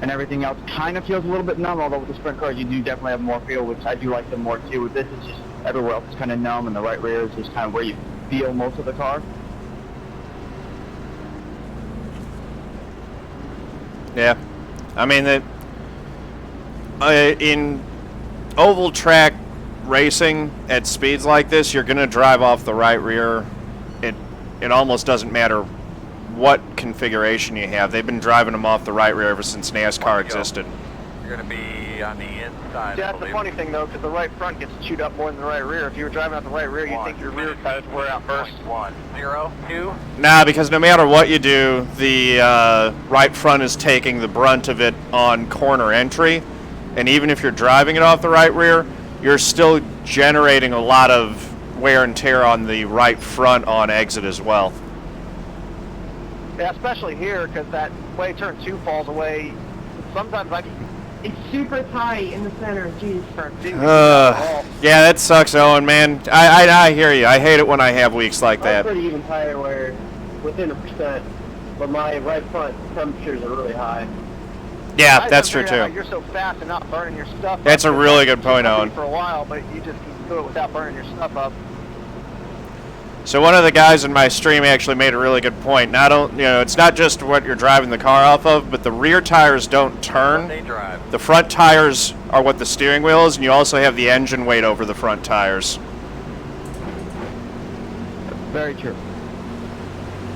And everything else kind of feels a little bit numb, although with the sprint cars you do definitely have more feel, which I do like them more too. With this, it's just everywhere else is kind of numb, and the right rear is just kind of where you feel most of the car. Yeah. I mean, in oval track racing at speeds like this, you're going to drive off the right rear. It almost doesn't matter what configuration you have. They've been driving them off the right rear ever since NASCAR existed. You're going to be on the inside. Yeah, that's the funny thing, though, because the right front gets chewed up more than the right rear. If you were driving out the right rear, you'd think your rear tires wear out first. 1, 0, 2. Nah, because no matter what you do, the right front is taking the brunt of it on corner entry. And even if you're driving it off the right rear, you're still generating a lot of wear and tear on the right front on exit as well. Yeah, especially here, because that way turn 2 falls away. Sometimes it's super tight in the center. Jeez. Yeah, that sucks, Owen, man. I hear you. I hate it when I have weeks like that. I'm pretty even tire wear, within 1%, but my right front temperatures are really high. Yeah, that's true too. You're so fast and not burning your stuff. That's a really good point, Owen. For a while, but you just can do it without burning your stuff up. So one of the guys in my stream actually made a really good point. It's not just what you're driving the car off of, but the rear tires don't turn. The front tires are what the steering wheel is, and you also have the engine weight over the front tires. Very true.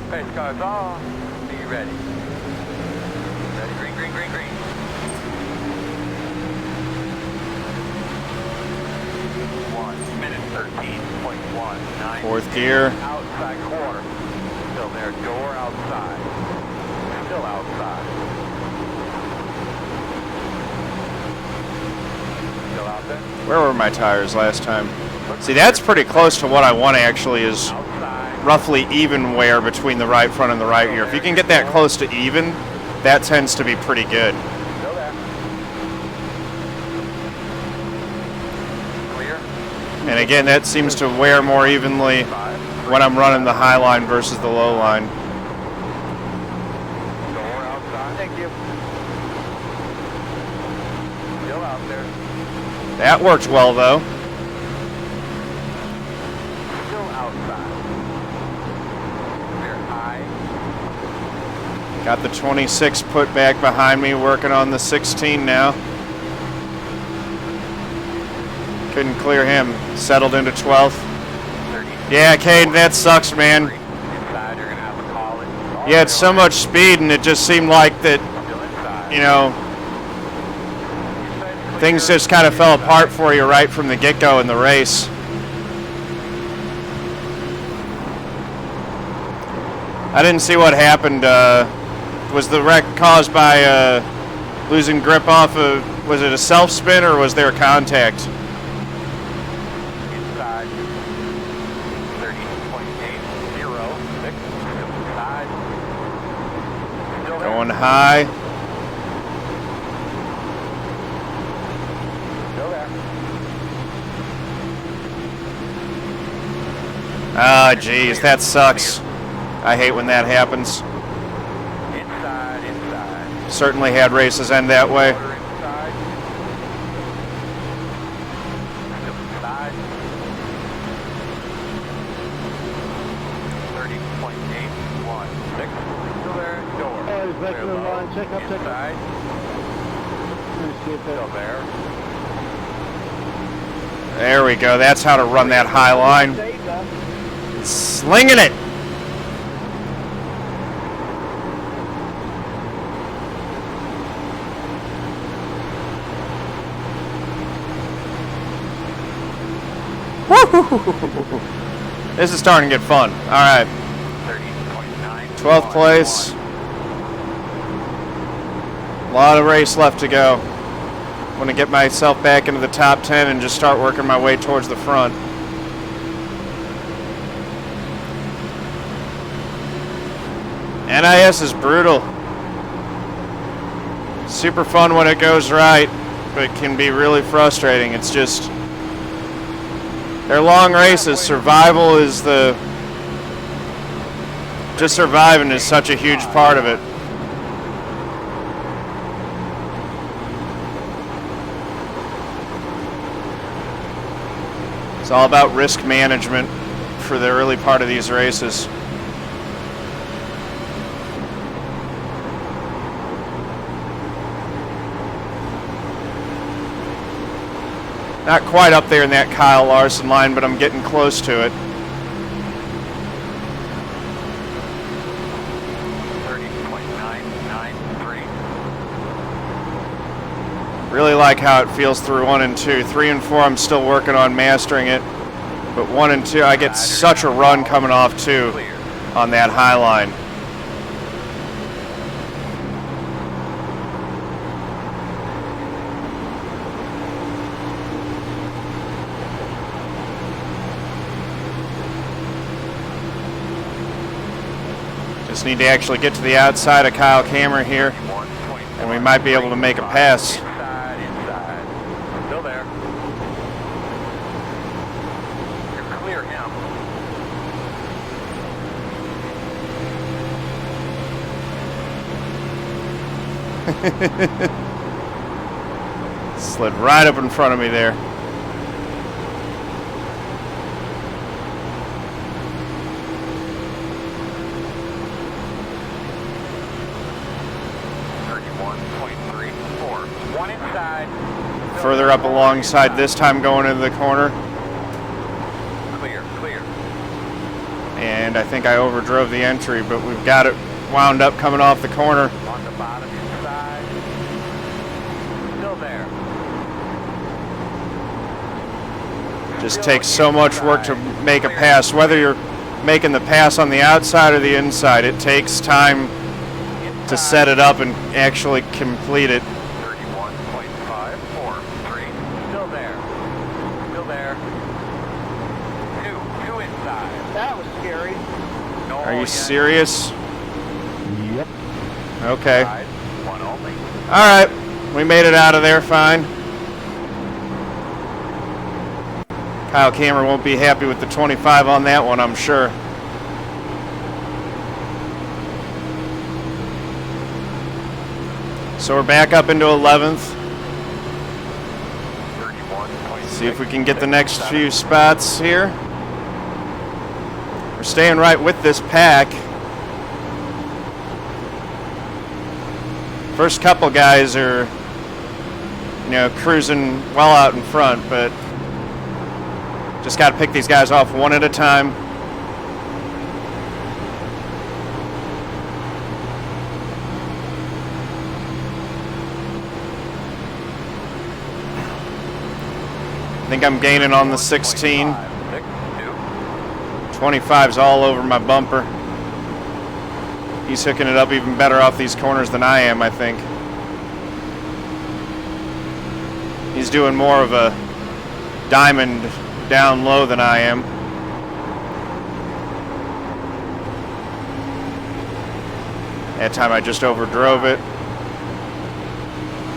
Pace car's off. Are you ready? Ready, green, green, green, green. Minute 13.19. Fourth gear. Outside corner. Still there. Door outside. Still outside. Still out there. Where were my tires last time? See, that's pretty close to what I want actually, is roughly even wear between the right front and the right rear. If you can get that close to even, that tends to be pretty good. Still there. Clear. And again, that seems to wear more evenly when I'm running the high line versus the low line. Door outside. Thank you. Still out there. That worked well, though. Still outside. Clear high. Got the 26 put back behind me, working on the 16 now. Couldn't clear him. Settled into 12th. Yeah, Caden, that sucks, man. Inside, you're gonna have to call it. You had so much speed, and it just seemed like that, things just kind of fell apart for you right from the get-go in the race. I didn't see what happened. Was the wreck caused by losing grip off of, was it a self-spin or was there contact? Inside. 30.806. Inside. Still there. Going high. Still there. Ah, geez, that sucks. I hate when that happens. Inside, inside. Certainly had races end that way. Inside. Still inside. 30.816. Still there. Door. Hey, back in the line. Check up, check up. Inside. Still there. There we go. That's how to run that high line. Slinging it. This is starting to get fun. All right. 12th place. A lot of race left to go. I'm going to get myself back into the top 10 and just start working my way towards the front. NIS is brutal. Super fun when it goes right, but it can be really frustrating. It's just, they're long races. Survival is just surviving is such a huge part of it. It's all about risk management for the early part of these races. Not quite up there in that Kyle Larson line, but I'm getting close to it. 30.993. Really like how it feels through 1 and 2. 3 and 4, I'm still working on mastering it. But 1 and 2, I get such a run coming off 2 on that high line. Just need to actually get to the outside of Kyle Cameron here, and we might be able to make a pass. Inside, inside. Still there. You're clear him. Slid right up in front of me there. further up alongside this time going into the corner. Clear, clear. And I think I overdrove the entry, but we've got it wound up coming off the corner. On the bottom inside. Still there. Just takes so much work to make a pass. Whether you're making the pass on the outside or the inside, it takes time to set it up and actually complete it. 31.543. Still there. Still there. Two inside. That was scary. No, Are you yet. serious? Yep. Okay. Side, one only. All right. We made it out of there fine. Kyle Cameron won't be happy with the 25 on that one, I'm sure. So we're back up into 11th. 31.6. See if we can get the next few spots here. We're staying right with this pack. First couple guys are, cruising well out in front, but just got to pick these guys off one at a time. I think I'm gaining on the 16. 25's all over my bumper. He's hooking it up even better off these corners than I am, I think. He's doing more of a diamond down low than I am. That time I just overdrove it.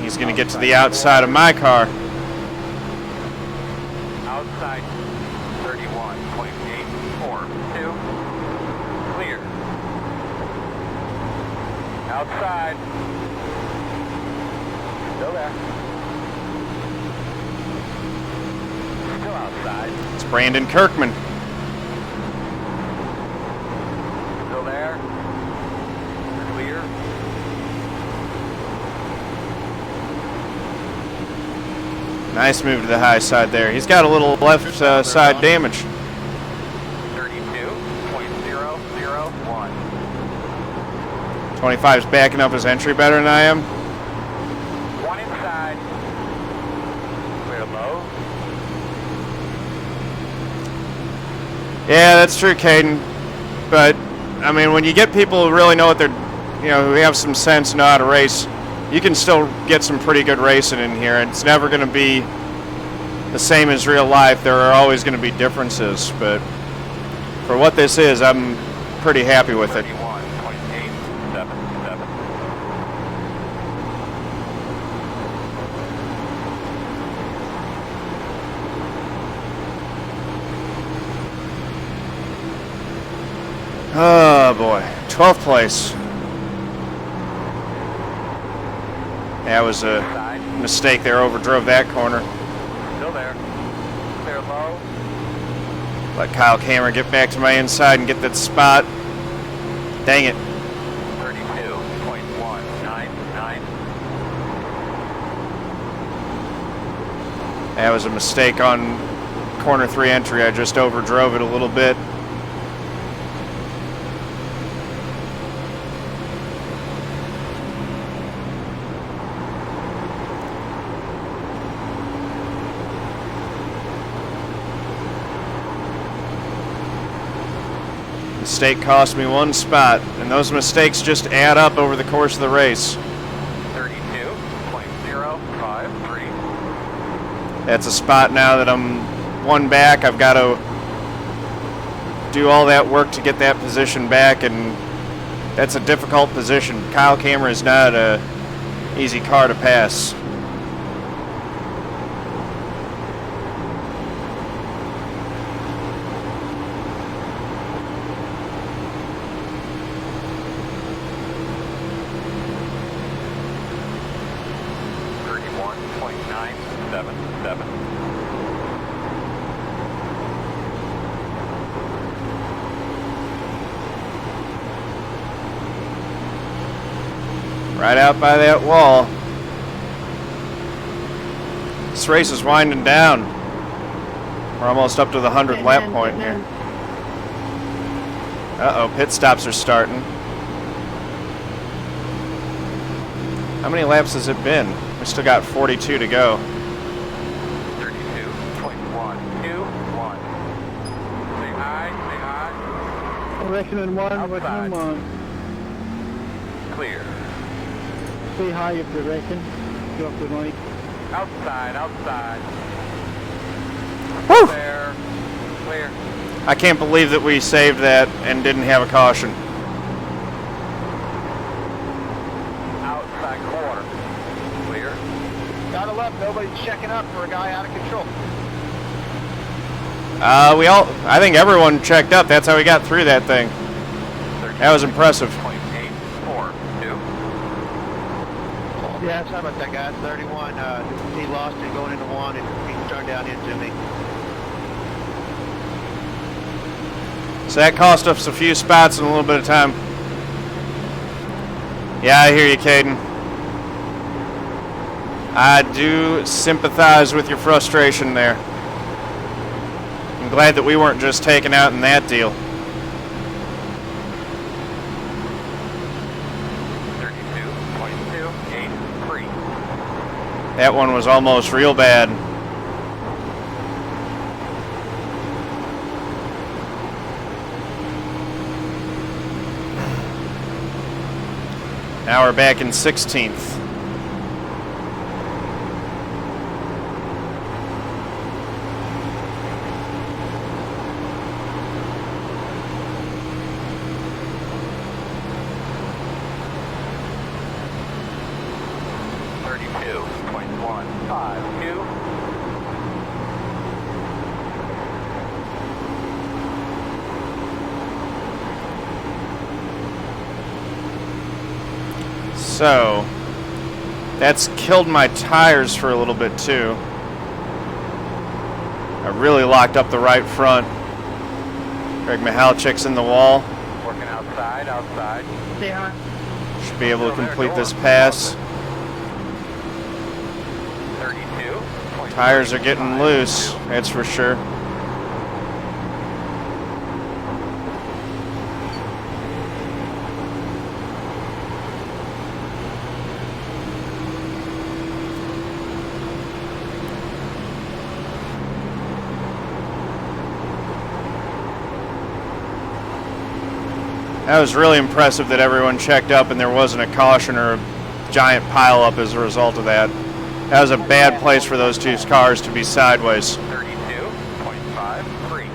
He's going to get to the outside of my car. Outside 31.842. Clear. Outside. Still there. Still outside. It's Brandon Kirkman. Still there. Clear. Nice move to the high side there. He's got a little left side damage. 32.001. 25's backing up his entry better than I am. One inside. Clear low. Yeah, that's true, Caden. But, I mean, when you get people who really know what they're, who have some sense, know how to race, you can still get some pretty good racing in here. It's never going to be the same as real life. There are always going to be differences. But for what this is, I'm pretty happy with it. 31.877. Oh, boy. 12th place. That was a mistake there. Overdrove that corner. Still there. Clear low. Let Kyle Cameron get back to my inside and get that spot. Dang it. 32.199. That was a mistake on corner 3 entry. I just overdrove it a little bit. Mistake cost me 1 spot, and those mistakes just add up over the course of the race. 32.053. That's a spot now that I'm 1 back. I've got to do all that work to get that position back, and that's a difficult position. Kyle Cameron is not an easy car to pass. Right out by that wall. This race is winding down. We're almost up to the 100 lap point here. Uh-oh, pit stops are starting. How many laps has it been? We still got 42 to go. 32.121. Say hi, say hi. Reckoning one, Outside. Clear. Say hi if you reckon. Go up the mic. Outside, outside. Woo! There. Clear. I can't believe that we saved that and didn't have a caution. Outside quarter. Clear. Got a left, nobody's checking up for a guy out of control. I think everyone checked up. That's how we got through that thing. That was impressive. 0.842. Yeah, sorry about that, guy. 31. He lost it going into one, and he turned down into me. So that cost us a few spots in a little bit of time. Yeah, I hear you, Caden. I do sympathize with your frustration there. I'm glad that we weren't just taken out in that deal. 32.283. That one was almost real bad. Now we're back in 16th. So, that's killed my tires for a little bit too. I really locked up the right front. Greg Mehalchick's in the wall. Working outside, outside. They are. Should be able to complete this pass. 32. Tires are getting loose, that's for sure. That was really impressive that everyone checked up and there wasn't a caution or a giant pileup as a result of that. That was a bad place for those two cars to be sideways. 32.53.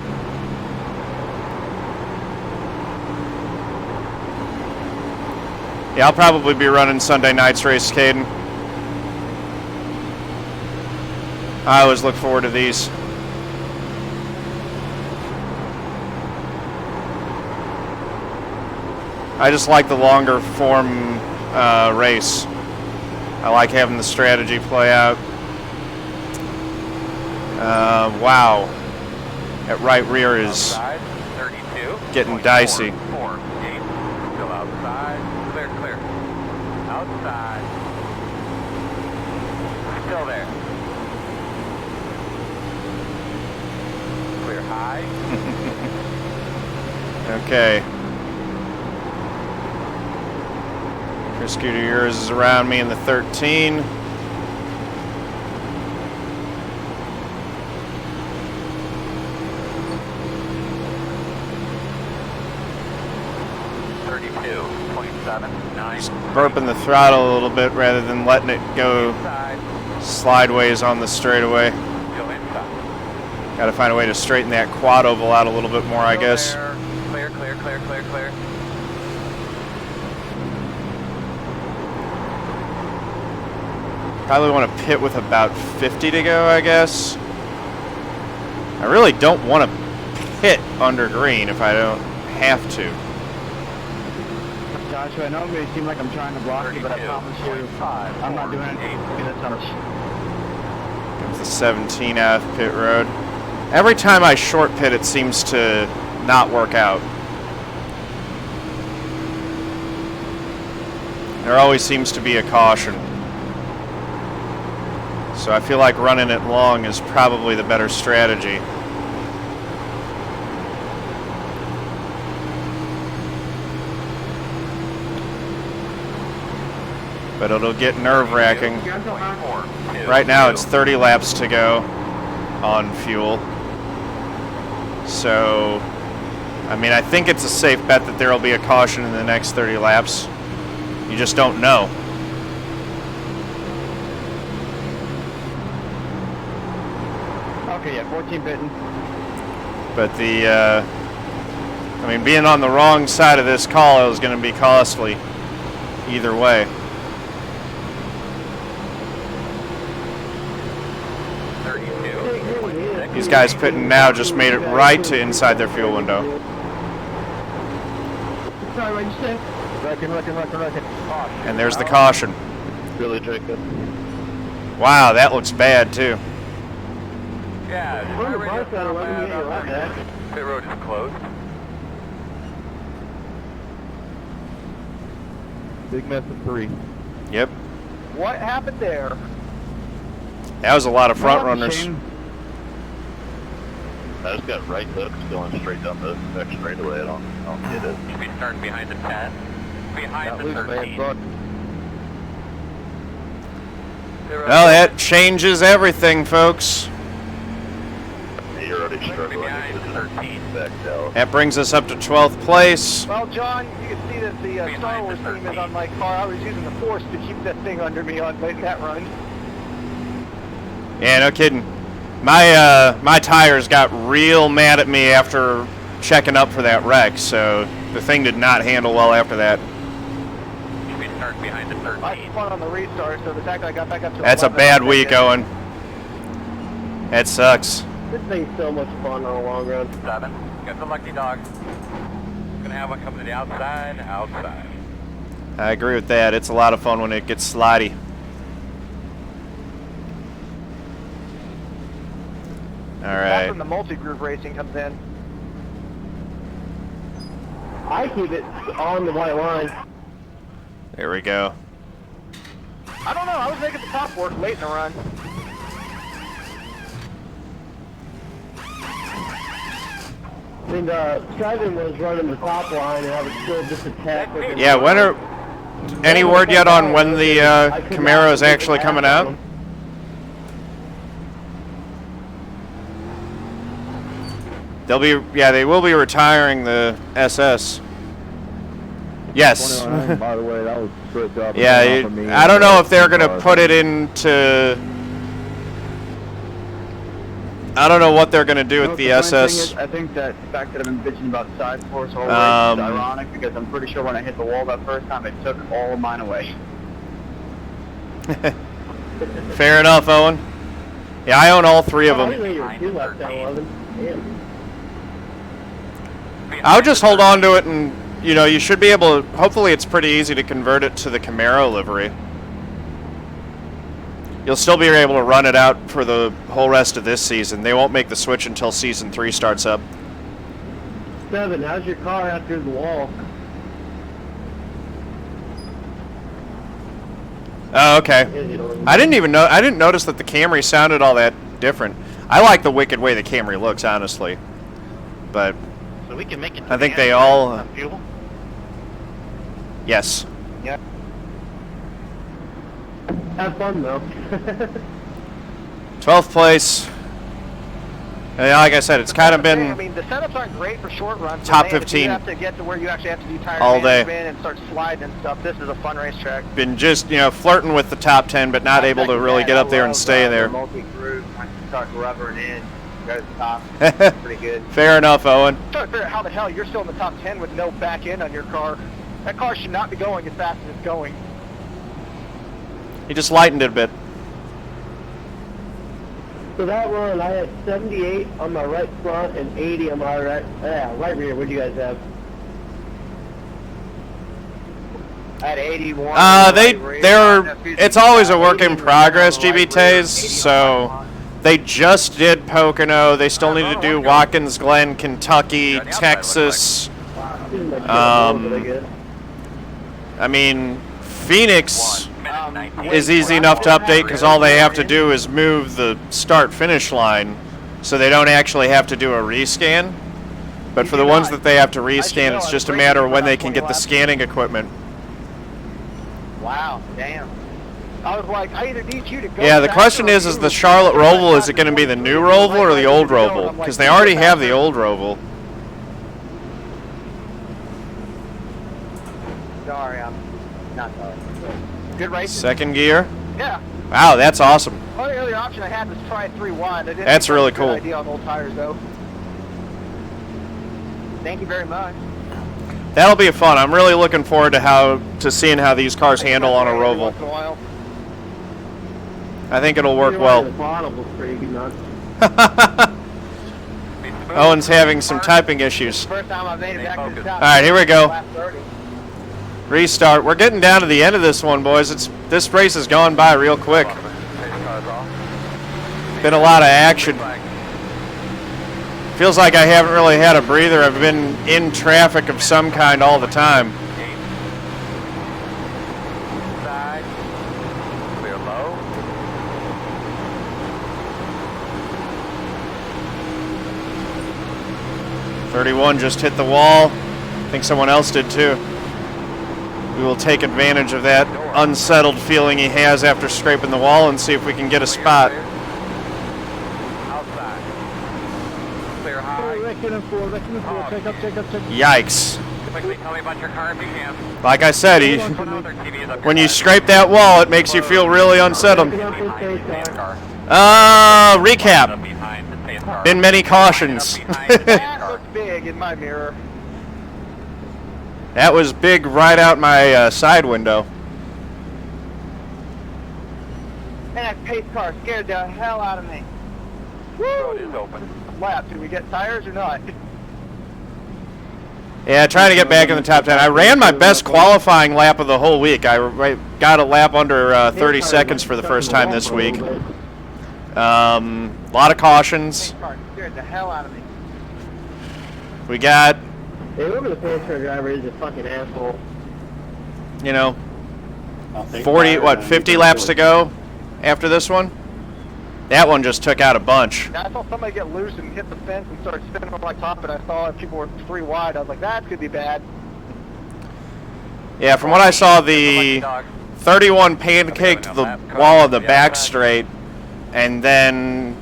Yeah, I'll probably be running Sunday night's race, Caden. I always look forward to these. I just like the longer form race. I like having the strategy play out. Wow. That right rear is Outside, 32. getting dicey. 4, 8. Still outside. Clear, clear. Outside. Still there. Clear high. Okay. Chris Gutierrez is around me in the 13. Just burping the throttle a little bit rather than letting it go slideways on the straightaway. Got to find a way to straighten that quad oval out a little bit more, I guess. Clear, clear, clear, clear, clear. Probably want to pit with about 50 to go, I guess. I really don't want to pit under green if I don't have to. Joshua, I know it may seem like I'm trying to block you, but I promise you, I'm not doing anything. That's how much. Comes the 17 out of pit road. Every time I short pit, it seems to not work out. There always seems to be a caution. So I feel like running it long is probably the better strategy. But it'll get nerve-wracking. Right now it's 30 laps to go on fuel. So, I mean, I think it's a safe bet that there will be a caution in the next 30 laps. You just don't know. Okay, yeah, 14 bitten. But I mean, being on the wrong side of this call is going to be costly either way. These guys pitting now just made it right to inside their fuel window. Sorry, what'd you say? Wrecking. And there's the caution. Really drinking. Wow, that looks bad too. Yeah, pit road is closed. Big mess of 3. Yep. What happened there? That was a lot of front runners. I just got right hooks going straight down the next straightaway. I don't get it. Should be starting behind the 10. Behind the 13. Well, that changes everything, folks. You're already struggling. Behind the 13. Back out. That brings us up to 12th place. Well, John, you can see that the Star Wars theme is on my car. I was using the Force to keep that thing under me on late that run. Yeah, no kidding. My tires got real mad at me after checking up for that wreck, so the thing did not handle well after that. Should be starting behind the 13. I had fun on the restart, so the fact that I got back up to That's a 11, bad I week, think Owen. That sucks. This thing's so much fun on a long run. 7. Got the lucky dog. Gonna have one coming to the outside. I agree with that. It's a lot of fun when it gets slidey. All That's right. when the multi-groove racing comes in. I keep it on the white line. There we go. I don't know, I was making the top work late in the run. And Skyven was running the top line, and I was still just attacked. Yeah, when are any word yet on when the Camaro is actually coming out? They'll be, yeah, they will be retiring the SS. Yes. By the way, that was a good job. Yeah, I don't know if they're going to put it into... I don't know what they're going to do with the SS. I think that the fact that I've been bitching about side force all race is ironic, because I'm pretty sure when I hit the wall that first time, it took all of mine away. Fair enough, Owen. Yeah, I own all 3 of I them. didn't know you were 2 left down 11. Damn. I would just hold on to it, and you know, you should be able to, hopefully it's pretty easy to convert it to the Camaro livery. You'll still be able to run it out for the whole rest of this season. They won't make the switch until Season 3 starts up. 7, how's your car after the wall? Oh, okay. I didn't notice that the Camry sounded all that different. I like the wicked way the Camry looks, honestly. But So we can make it. I think they all... Yes. Yeah. Have fun though. 12th place. And like I said, it's kind of been... I mean, the setups aren't great for short runs. Top but 15 you have to get to where you actually have to do tire all day. management and start sliding and stuff. This is a fun racetrack. Been just, you know, flirting with the top 10, but not able to really get up there and stay there. Multi-groove, I can start rubbering in, go to the top. Pretty good. Fair enough, Owen. I'm trying to figure out how the hell you're still in the top 10 with no back end on your car. That car should not be going as fast as it's going. He just lightened it a bit. So that run, I had 78 on my right front and 80 on my right rear. What do you guys have? I had 81. It's always a work in progress, GBTs, so they just did Pocono. They still need to do Watkins Glen, Kentucky, Texas. I mean, Phoenix is easy enough to update because all they have to do is move the start-finish line, so they don't actually have to do a rescan. But for the ones that they have to rescan, it's just a matter of when they can get the scanning equipment. Wow, damn. I was like, I either need you to go. Yeah, the question is the Charlotte Roval, is it going to be the new Roval or the old Roval? Because they already have the old Roval. Sorry, I'm not sorry. Good race. Second gear. Yeah. Wow, that's awesome. Well, the other option I had was try 3 wide. That's really cool. Good idea on old tires, though. Thank you very much. That'll be fun. I'm really looking forward to seeing how these cars handle on a Roval. I think it'll work well. Owen's having some typing issues. First time I've made it back to the top. All right, here we go. Restart. We're getting down to the end of this one, boys. This race has gone by real quick. Been a lot of action. Feels like I haven't really had a breather. I've been in traffic of some kind all the time. Side. Clear low. .31 just hit the wall. I think someone else did too. We will take advantage of that unsettled feeling he has after scraping the wall and see if we can get a spot. Outside. Clear high. Yikes. Quickly tell me about your car if you can. Like I said, when you scrape that wall, it makes you feel really unsettled. Recap. Been many cautions. That looks big in my mirror. That was big right out my side window. And that pace car scared the hell out of me. Road is open. Lap, did we get tires or not? Yeah, trying to get back in the top 10. I ran my best qualifying lap of the whole week. I got a lap under 30 seconds for the first time this week. A lot of cautions. Pace car scared the hell out of me. We got, Hey, whoever the pace car driver is a fucking asshole. 50 laps to go after this one. That one just took out a bunch. I saw somebody get loose and hit the fence and start spinning on my top, and I saw if people were 3 wide. I was like, that could be bad. Yeah, from what I saw, the 31 pancaked the wall on the back straight, and then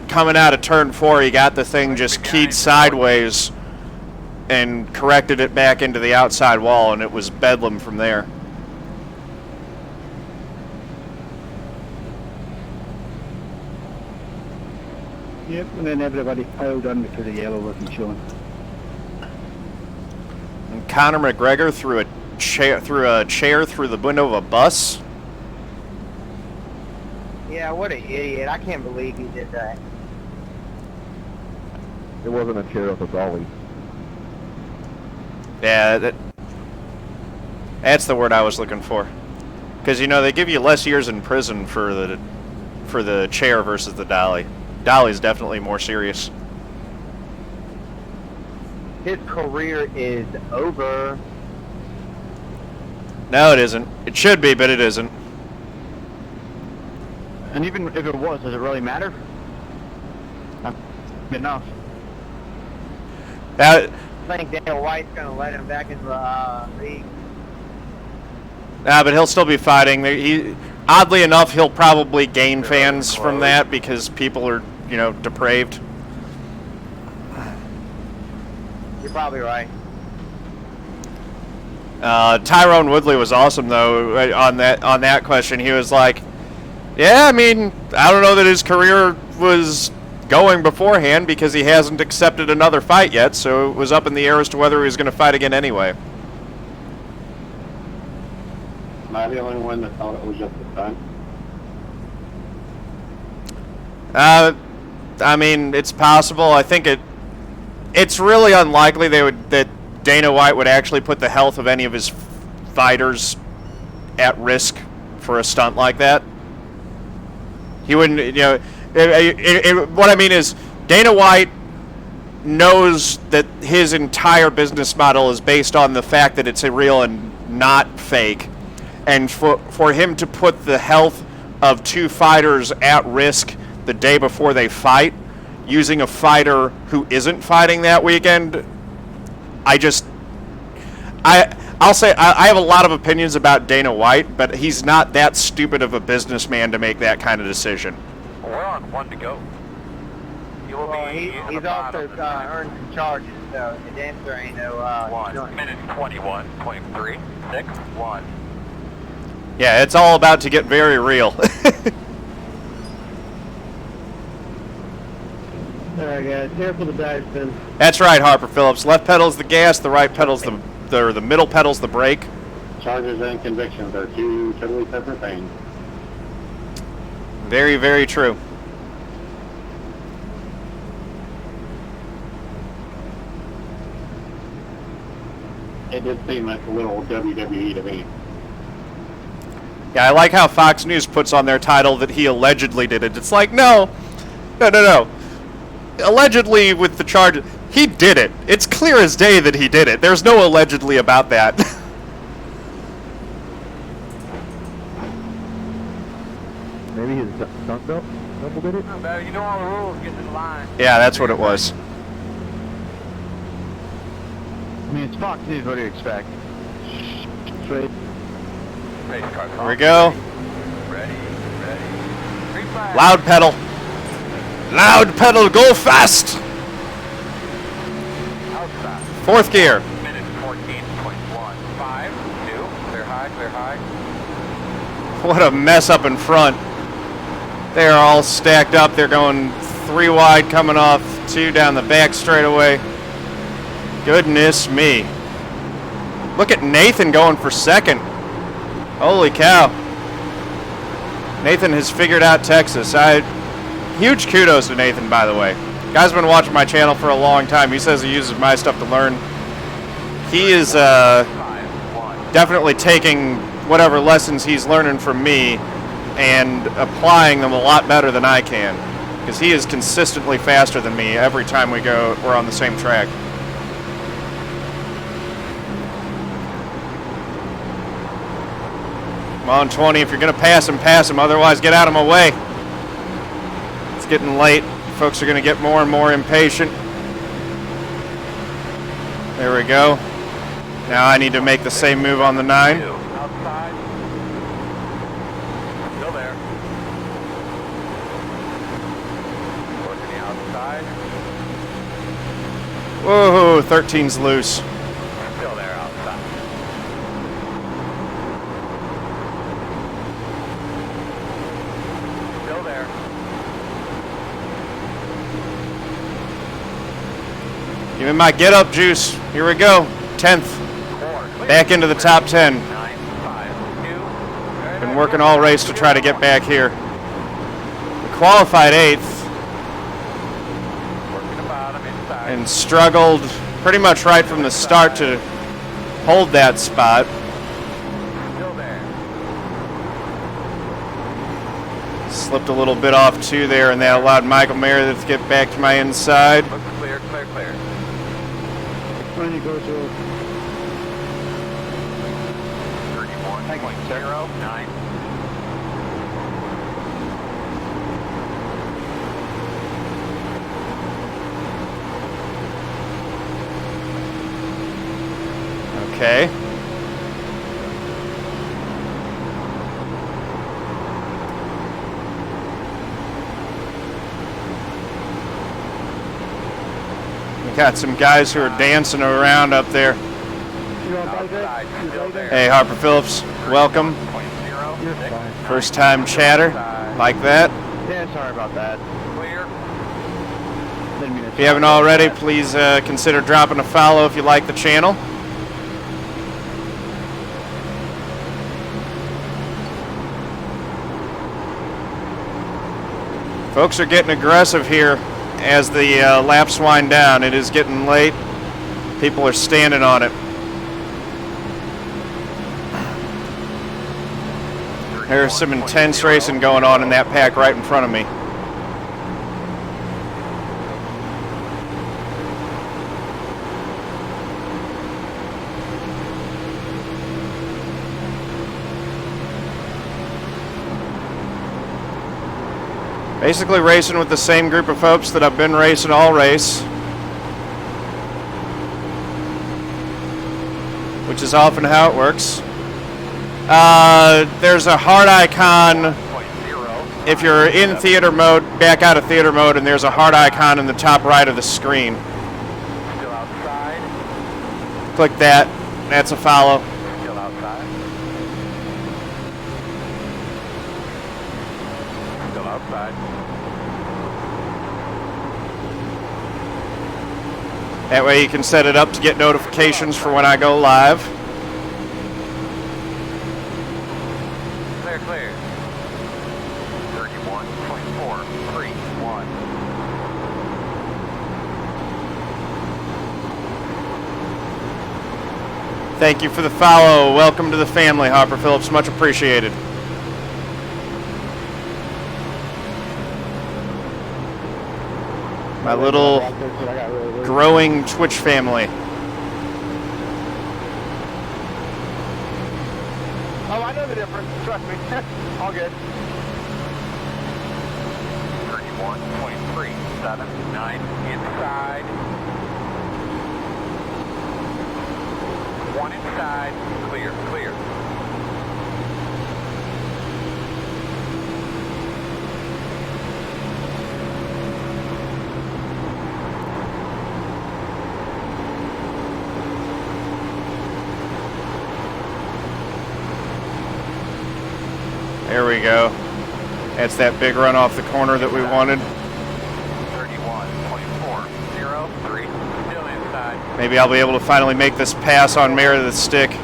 coming out of turn 4, he got the thing just keyed sideways and corrected it back into the outside wall, and it was bedlam from there. Yep, and then everybody piled on because the yellow wasn't showing. And Conor McGregor threw a chair through the window of a bus. Yeah, what an idiot. I can't believe he did that. It wasn't a chair, it was a dolly. Yeah, that's the word I was looking for. Because, they give you less years in prison for the chair versus the dolly. Dolly's definitely more serious. His career is over. No, it isn't. It should be, but it isn't. And even if it was, does it really matter? Enough. I think Daniel White's going to let him back into the league. Nah, but he'll still be fighting. Oddly enough, he'll probably gain fans from that because people are, depraved. You're probably right. Tyrone Woodley was awesome though on that question. He was like, "Yeah, I mean, I don't know that his career was going beforehand because he hasn't accepted another fight yet, so it was up in the air as to whether he was going to fight again anyway." Am I the only one that thought it was just a stunt? I mean, it's possible. I think it's really unlikely that Dana White would actually put the health of any of his fighters at risk for a stunt like that. He wouldn't, what I mean is Dana White knows that his entire business model is based on the fact that it's real and not fake. and for him to put the health of two fighters at risk the day before they fight, using a fighter who isn't fighting that weekend, I'll say I have a lot of opinions about Dana White, but he's not that stupid of a businessman to make that kind of decision. We're on 1 to go. You will be He's also earned some charges, so his answer ain't no... 1 minute 21.36. Yeah, it's all about to get very real. Alright guys, here for the dive spin. That's right, Harper Phillips. Left pedal's the gas, the right pedal's the middle pedal's the brake. Charges and convictions are two totally separate things. Very, very true. It did seem like a little WWE to me. Yeah, I like how Fox News puts on their title that he allegedly did it. It's like, no. Allegedly with the charge, he did it. It's clear as day that he did it. There's no allegedly about that. Maybe his dunk belt double did it? You know all the rules, get in line. Yeah, that's what it was. I mean, it's Fox News. What do you expect? Straight. Here we go. Ready. Green flag. Loud pedal. Loud pedal, go fast. Outside. Fourth gear. Minute 14.1. 5, 2. Clear high. What a mess up in front. They're all stacked up. They're going 3 wide coming off, 2 down the back straightaway. Goodness me. Look at Nathan going for second. Holy cow. Nathan has figured out Texas. Huge kudos to Nathan, by the way. Guy's been watching my channel for a long time. He says he uses my stuff to learn. He is definitely taking whatever lessons he's learning from me and applying them a lot better than I can, because he is consistently faster than me every time we're on the same track. Come on, 20. If you're going to pass him, pass him. Otherwise, get out of my way. It's getting late. Folks are going to get more and more impatient. There we go. Now I need to make the same move on the 9. Outside. Still there. Working the outside. Whoa, 13's loose. Still there outside. Still there. Give me my get up juice. Here we go. 10th. Back into the top 10. 9, 5, 2. Been working all race to try to get back here. We qualified 8th Working the bottom inside. and struggled pretty much right from the start to hold that spot. Still there. Slipped a little bit off 2 there, and that allowed Michael Meredith to get back to my inside. Looks clear. When you go to 31.09. Okay. We got some guys who are dancing around up there. Outside. Still there. Hey, Harper Phillips, welcome. 0.06. First time chatter, like that. Yeah, sorry about that. Clear. Didn't mean to If you haven't talk about already, that. please consider dropping a follow if you like the channel. Folks are getting aggressive here as the laps wind down. It is getting late. People are standing on it. There's some intense racing going on in that pack right in front of me. Basically racing with the same group of folks that I've been racing all race, which is often how it works. There's a heart icon if you're in theater mode, back out of theater mode, and there's a heart icon in the top right of the screen. Still outside. Click that. That's a follow. Still outside. Still outside. That way you can set it up to get notifications for when I go live. Clear, clear. 31.431. Thank you for the follow. Welcome to the family, Harper Phillips. Much appreciated. My little growing Twitch family. Oh, I know the difference. Trust me. All good. 31.379 inside. One inside. Clear, clear. There we go. That's that big run off the corner that we wanted. 31.403. Still inside. Maybe I'll be able to finally make this pass on Meredith's stick. Still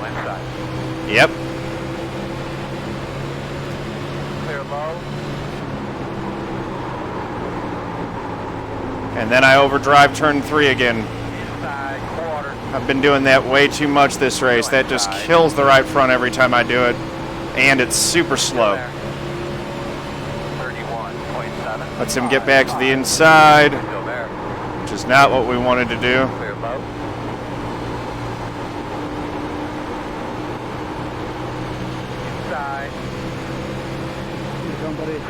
inside. Yep. Clear low. And then I overdrive turn 3 again. Inside quarter. I've been doing that way too much this race. That just kills the right front every time I do it. And it's super slow. 31.7. Lets him get back to the inside, Still there. which is not what we wanted to do. Clear low. Inside.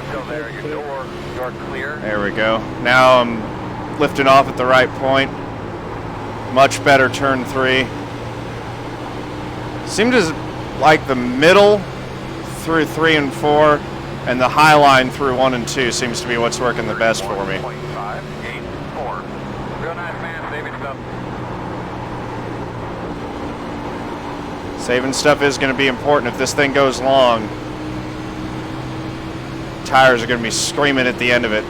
Still there at your door. You're clear. There we go. Now I'm lifting off at the right point. Much better turn 3. Seemed as like the middle through 3 and 4 and the high line through 1 and 2 seems to be what's working the best for me. 584. Real nice, man. Saving stuff. Saving stuff is going to be important if this thing goes long. Tires are going to be screaming at the end of it.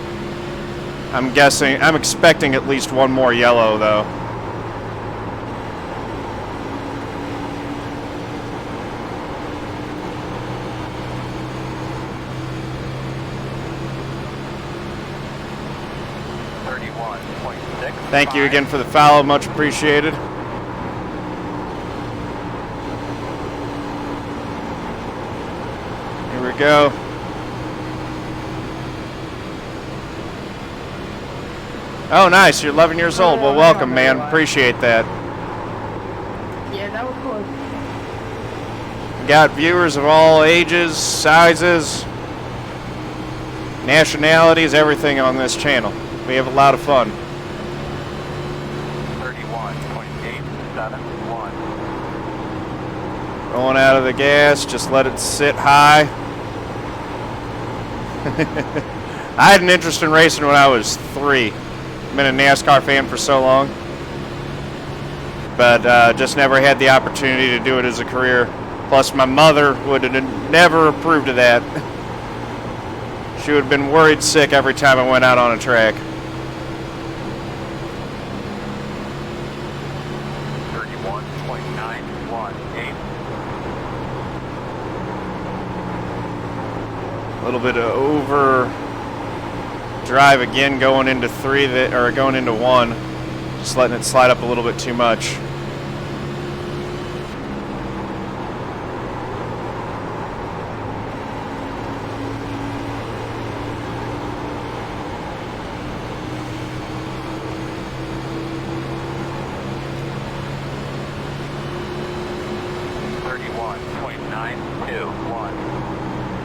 I'm expecting at least one more yellow though. Thank you again for the follow, much appreciated. Here we go. Oh, nice, you're 11 years old. Well, welcome, man. Appreciate that. Yeah, that was cool. We got viewers of all ages, sizes, nationalities, everything on this channel. We have a lot of fun. 31.871. Rolling out of the gas, just let it sit high. I had an interest in racing when I was 3. Been a NASCAR fan for so long, but just never had the opportunity to do it as a career. Plus, my mother would have never approved of that. She would have been worried sick every time I went out on a track. 31.918. A little bit of over drive again going into 3 or going into 1. Just letting it slide up a little bit too much.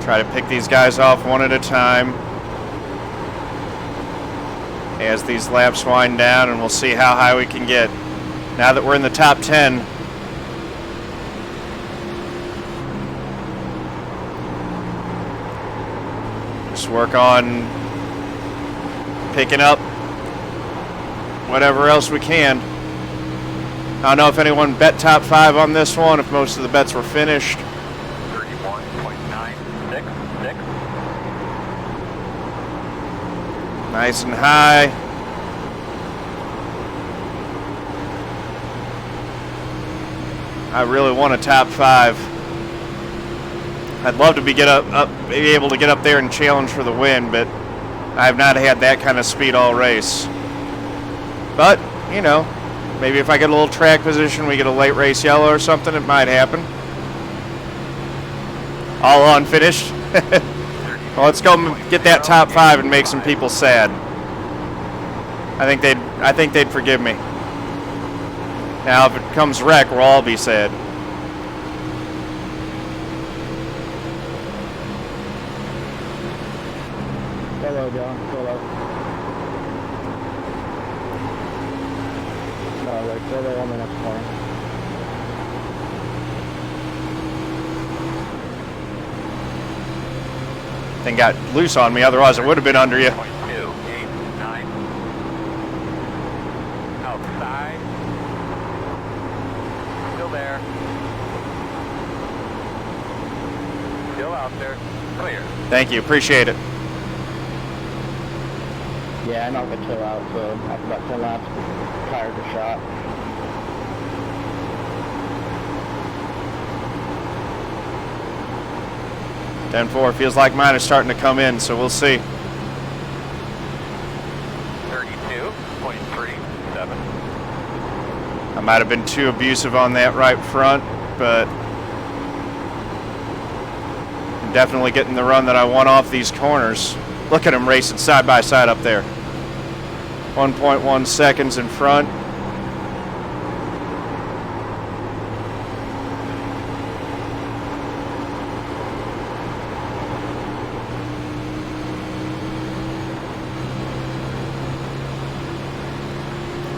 Try to pick these guys off one at a time as these laps wind down, and we'll see how high we can get. Now that we're in the top 10, just work on picking up whatever else we can. I don't know if anyone bet top 5 on this one, if most of the bets were finished. 31.966. Nice and high. I really want a top 5. I'd love to be able to get up there and challenge for the win, but I have not had that kind of speed all race. But, you know, maybe if I get a little track position, we get a late race yellow or something, it might happen. All unfinished. Well, let's go get that top 5 and make some people sad. I think they'd forgive me. Now, if it comes wreck, we'll all be sad. Solo, John. Solo. No, like solo on the next corner. Thing got loose on me, otherwise it would have been under you. 2.889. Outside. Still there. Still out there. Clear. Thank you, appreciate it. Yeah, I knocked the chill out, so after about 10 laps, tires are shot. Ten 4 feels like mine is starting to come in, so we'll see. 32.37. I might have been too abusive on that right front, but I'm definitely getting the run that I want off these corners. Look at them racing side by side up there. 1.1 seconds in front.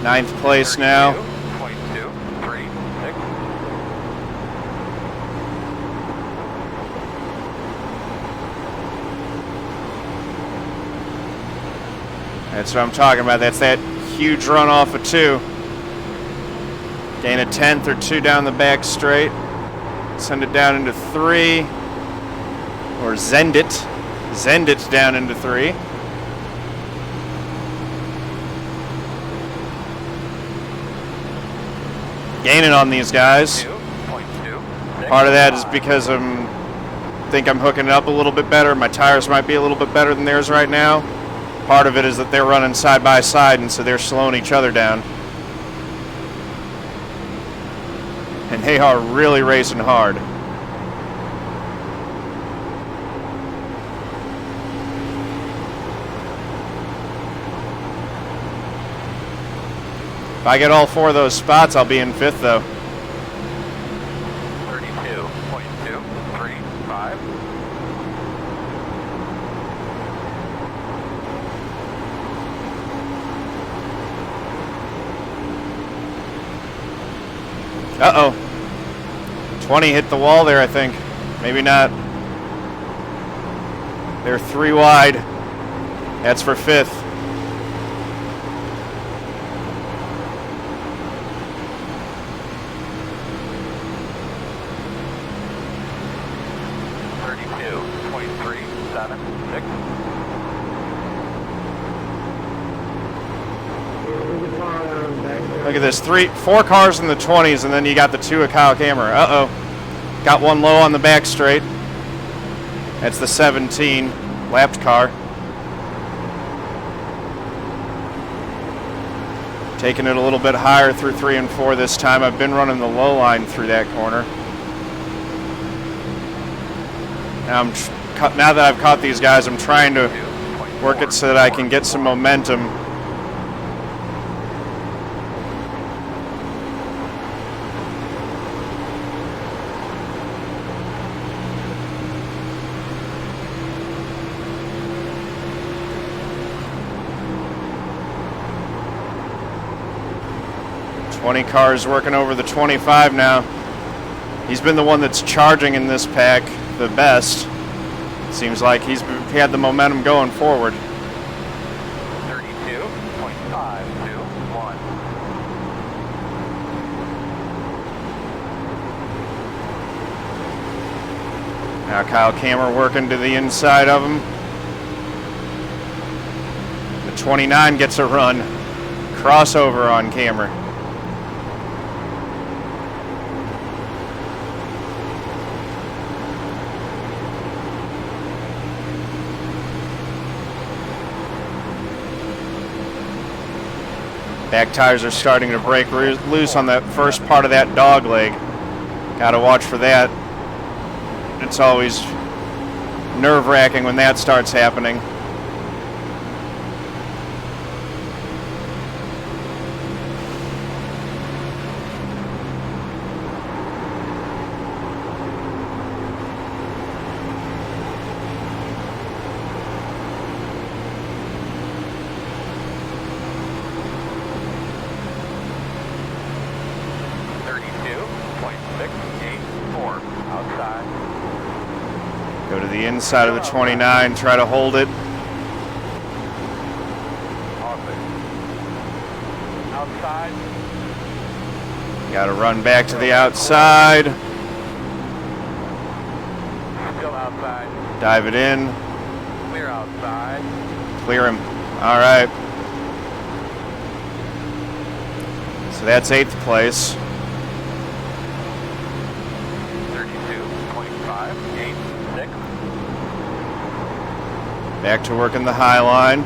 Ninth place now. 32.236. That's what I'm talking about. That's that huge run off of 2. Gain a 10th or 2 down the back straight. Send it down into 3. Or zend it down into 3. Gaining on these guys. 2.2. Part of that is because I think I'm hooking it up a little bit better. My tires might be a little bit better than theirs right now. Part of it is that they're running side by side, and so they're slowing each other down. And they are really racing hard. If I get all 4 of those spots, I'll be in 5th, though. 32.235. Uh-oh. 20 hit the wall there, I think. Maybe not. They're 3 wide. That's for 5th. Look at this, 4 cars in the 20s, and then you got the 2 of Kyle Kammerer. Uh-oh. Got one low on the back straight. That's the 17 lapped car. Taking it a little bit higher through 3 and 4 this time. I've been running the low line through that corner. Now that I've caught these guys, I'm trying to work it so that I can get some momentum. 20 cars working over the 25 now. He's been the one that's charging in this pack the best. Seems like he had the momentum going forward. 32.521. Now Kyle Kammer working to the inside of him. The 29 gets a run. Crossover on Kammer. Back tires are starting to break loose on that first part of that dog leg. Got to watch for that. It's always nerve-wracking when that starts happening. Inside of the 29, try to hold it. Outside. Got to run back to the outside. Still outside. Dive it in. Clear outside. Clear him. All right. So that's 8th place. 32.586. Back to working the high line.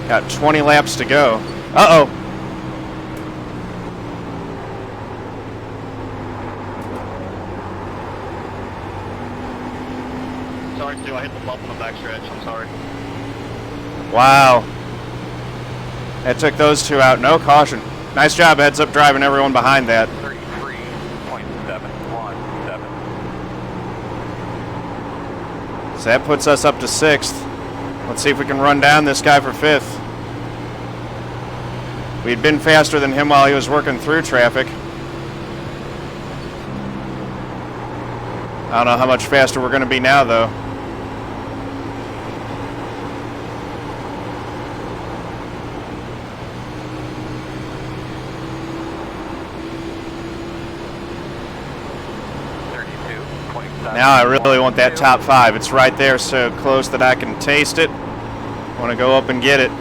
Got 20 laps to go. Uh-oh. Sorry, Stu. I hit the bump on the backstretch. I'm sorry. Wow. That took those two out. No caution. Nice job, heads up driving everyone behind that. 33.717. So that puts us up to 6th. Let's see if we can run down this guy for 5th. We'd been faster than him while he was working through traffic. I don't know how much faster we're going to be now, though. Now I really want that top 5. It's right there, so close that I can taste it. Want to go up and get it.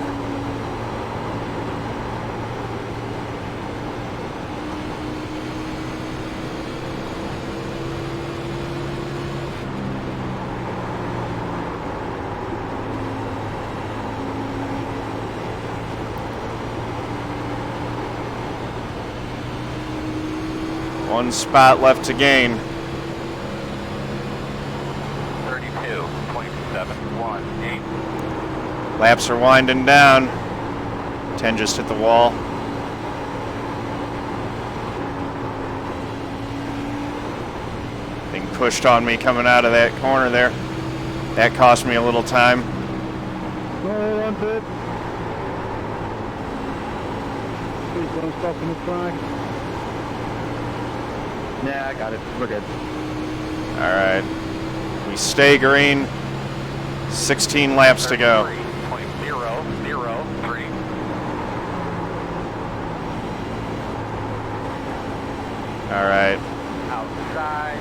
One spot left to gain. 32.718. Laps are winding down. 10 just hit the wall. Being pushed on me coming out of that corner there. That cost me a little time. Go on pit. Please don't stop in the flag. Yeah, I got it. We're good. All right. We stay green. 16 laps to go. 3.003. All right. Outside.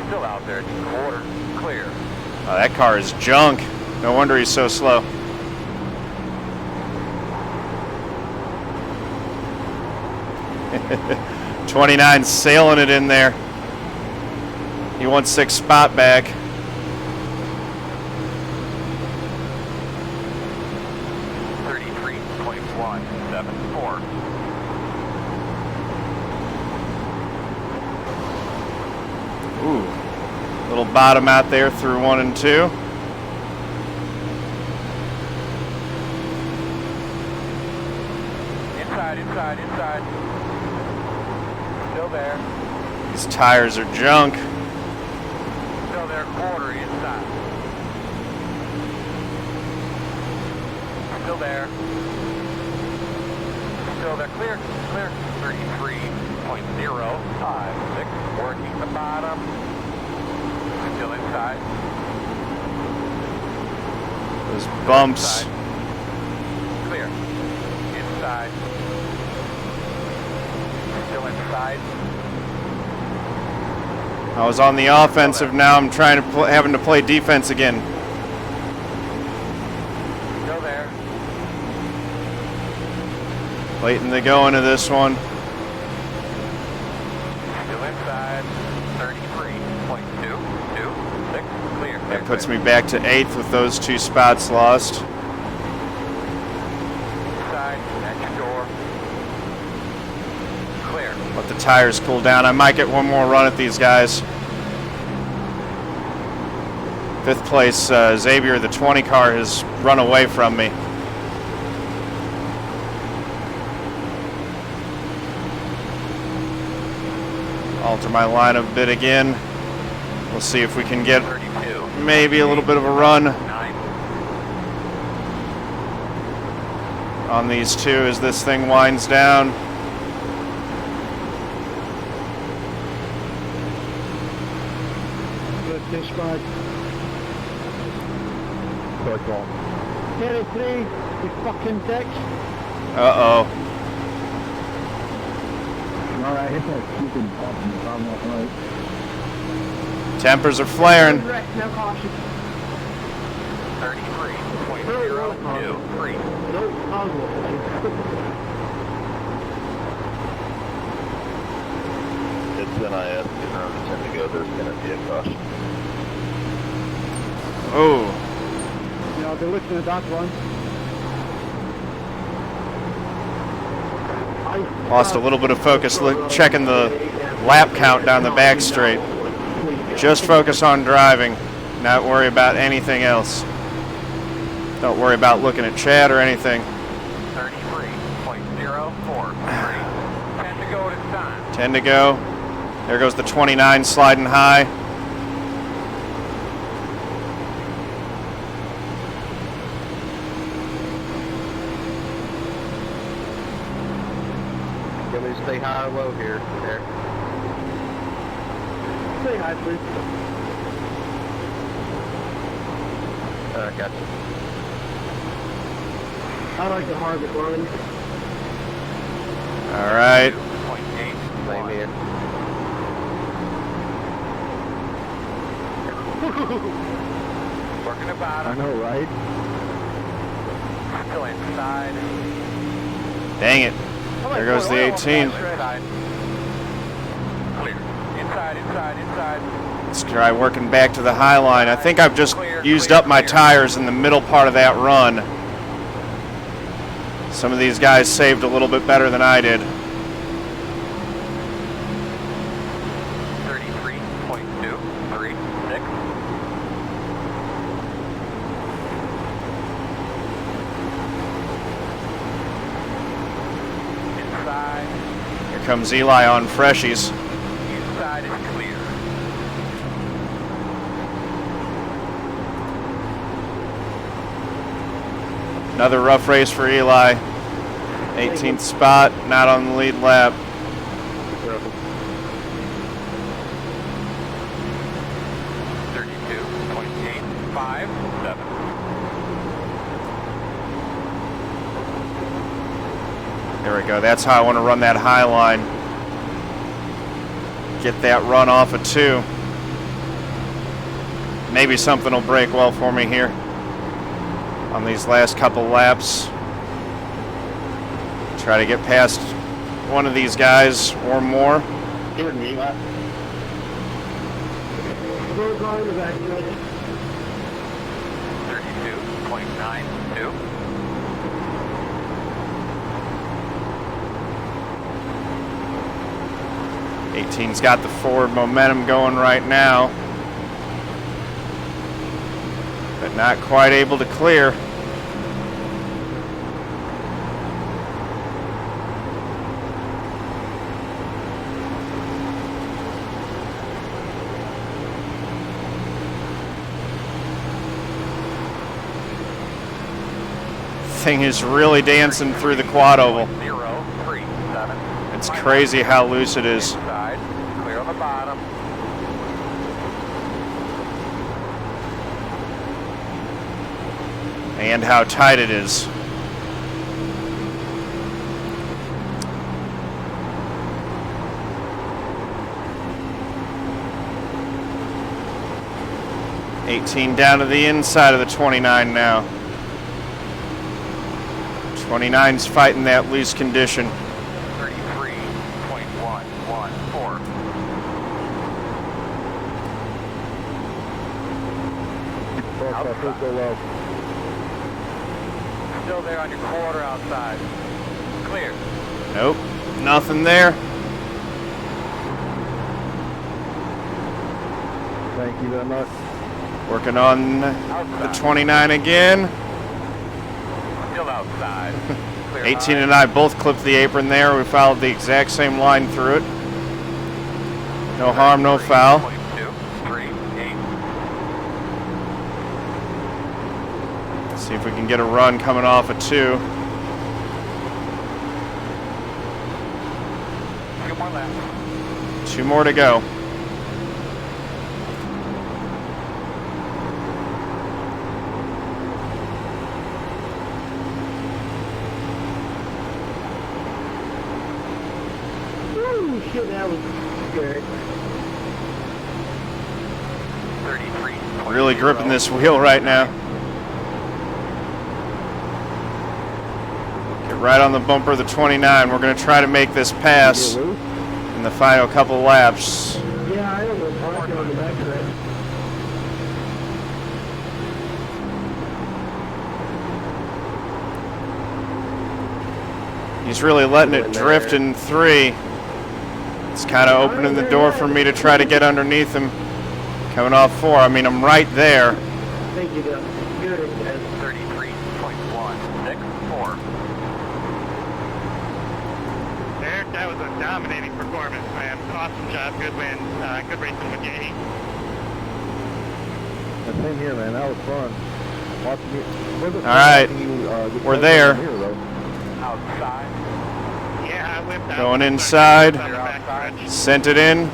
Still out there. Quarter. Clear. Oh, that car is junk. No wonder he's so slow. '29 sailing it in there. He wants 6th spot back. Ooh, little bottom out there through 1 and 2. Inside. Still there. These tires are junk. Still there, quarter inside. Still there. Still there. Clear. Clear. 33.056. Working the bottom. Still inside. Those bumps. Inside. Clear. Inside. Still inside. I was on the offensive, now I'm trying to having to play defense again. Still there. Late in the going of this one. Still inside. 33.226. Clear. That puts me back to 8th with those 2 spots lost. Inside. Next door. Clear. Let the tires cool down. I might get one more run at these guys. 5th place, Xabier, the 20 car, has run away from me. Alter my line a bit again. We'll see if we can get 32. maybe a little bit of a run 9. on these 2 as this thing winds down. Good squad. Terry 3, you fucking dicks. Uh-oh. Alright, hit that stupid button. I'm not right. Tempers are flaring. Correct, no caution. 33.023. No puzzle. It's NIS, getting around the 10 to go, there's going to be a caution. Oh. Yeah, I'll be looking at that one. Lost a little bit of focus checking the lap count down the back straight. Just focus on driving, not worry about anything else. Don't worry about looking at chat or anything. 33.043. 10 to go at a time. 10 to go. There goes the 29 sliding high. You want me to stay high or low here, Eric? Say hi, please. Gotcha. I like the Harvard line. All right. 2.8. Same here. Working the bottom. I know, right? Still inside. Dang it. There goes the 18. Inside. Clear. Inside, inside, inside. Let's try working back to the high line. I think I've just used up my tires in the middle part of that run. Some of these guys saved a little bit better than I did. 33.236. Inside. Here comes Eli on freshies. Inside is clear. Another rough race for Eli. 18th spot, not on the lead lap. 32.857. There we go. That's how I want to run that high line. Get that run off of 2. Maybe something will break well for me here on these last couple laps. Try to get past one of these guys or more. Give it me, Matt. Go in the back, 32.92. 18's got the forward momentum going right now, but not quite able to clear. thing is really dancing through the quad oval. 037. It's crazy how loose it is. Inside. Clear on the bottom. And how tight it is. $18 down to the inside of the 29 now. 29's fighting that loose condition. 33.114. Still there on your quarter outside. Clear. Nope, nothing there. Thank you very much. Working on the 29 again. Still outside. 18 and I both clipped the apron there. We followed the exact same line through it. No harm, no foul. 2, 3, 8. Let's see if we can get a run coming off a 2. 2 more laps. 2 more to go. Shit, that was good. 33. Really gripping this wheel right now. Get right on the bumper of the 29. We're going to try to make this pass in the final couple laps. Yeah, I don't know. Parking on the back of that. He's really letting it drift in 3. It's kind of opening the door for me to try to get underneath him. Coming off 4. I mean, I'm right there. Thank you, Bill. Good. 33.164. Eric, that was a dominating performance, man. Awesome job, good win, good racing with you. Same here, man. That was fun. All right, we're there. Outside. Yeah, I whipped out. Going inside. Sent it in.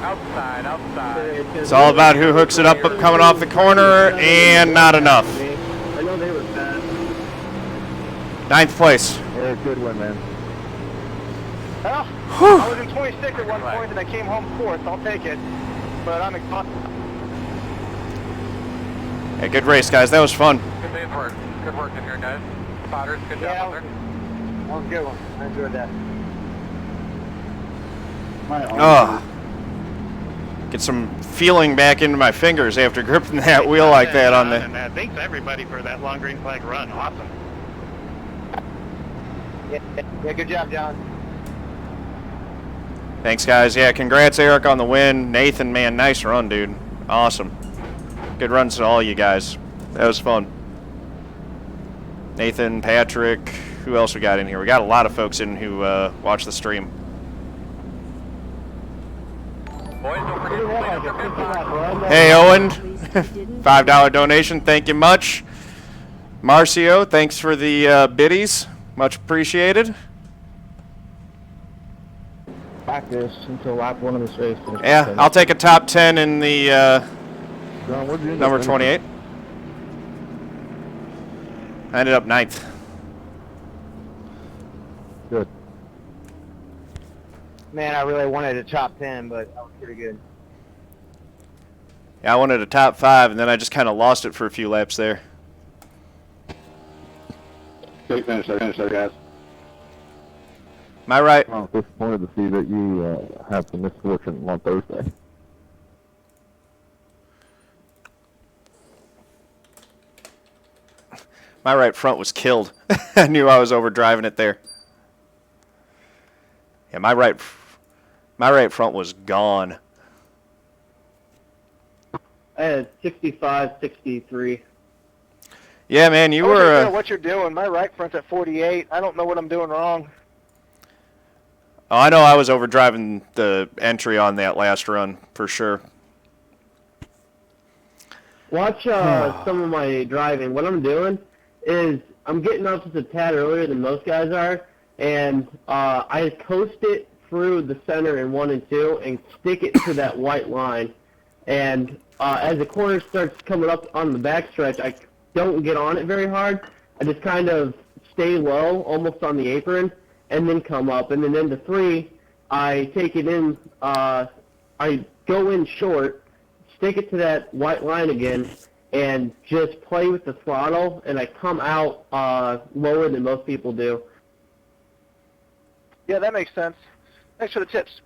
Outside, outside. It's all about who hooks it up coming off the corner, and not enough. I know they were fast. 9th place. Eric, good win, man. Well, I was in 26 at one point and I came home 4th. I'll take it. But I'm exhausted. Hey, good race, guys. That was fun. Good day's work. Good work in here, guys. Spotters, good job out there. That was a good one. I enjoyed that. Oh, get some feeling back into my fingers after gripping that wheel like that on the. And thanks everybody for that long green flag run. Awesome. Yeah, good job, John. Thanks, guys. Yeah, congrats, Eric, on the win. Nathan, man, nice run, dude. Awesome. Good runs to all you guys. That was fun. Nathan, Patrick, who else we got in here? We got a lot of folks in who watch the stream. Boys, don't forget to clean up your pit box. Hey, Owen, $5 donation. Thank you much. Marcio, thanks for the biddies. Much appreciated. Practice until lap 1 of this race. Yeah, I'll take a top 10 in the number 28. I ended up 9th. Good. Man, I really wanted a top 10, but that was pretty good. Yeah, I wanted a top 5, and then I just kind of lost it for a few laps there. Great finish there, guys. Am I right? I'm disappointed to see that you have some misfortune on Thursday. My right front was killed. I knew I was overdriving it there. Yeah, my right front was gone. I had 65, 63. Yeah, man, you I were. don't know what you're doing. My right front's at 48. I don't know what I'm doing wrong. Oh, I know I was overdriving the entry on that last run for sure. Watch some of my driving. What I'm doing is I'm getting up just a tad earlier than most guys are, and I coast it through the center in 1 and 2 and stick it to that white line. And as the corner starts coming up on the backstretch, I don't get on it very hard. I just kind of stay low, almost on the apron, and then come up. And then into 3, I take it in, I go in short, stick it to that white line again, and just play with the throttle, and I come out lower than most people do. Yeah, that makes sense. Thanks for the tips.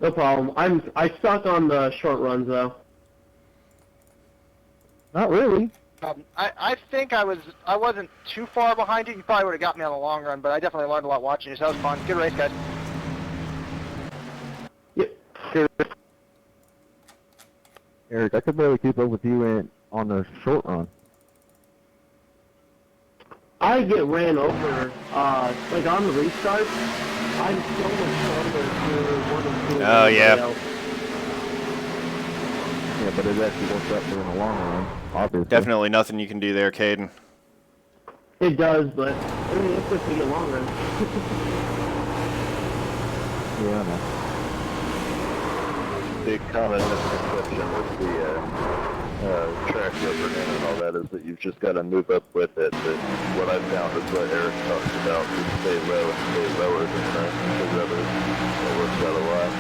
No problem. I suck on the short runs, though. Not really. I think I wasn't too far behind you. You probably would have got me on the long run, but I definitely learned a lot watching you, so that was fun. Good race, guys. Yep. Sure. Eric, I could barely keep up with you on the short run. I get ran over, like on the restart. I'm so much farther through 1 and 2. Oh, yeah. Yeah, but it actually works out for in the long run, obviously. Definitely nothing you can do there, Caden. It does, but I mean, it's good to get long run. Yeah, I know. The common misconception with the track rubber and all that is that you've just got to move up with it. But what I found is what Eric talks about is stay low and stay lower than the rubber. It works out a lot.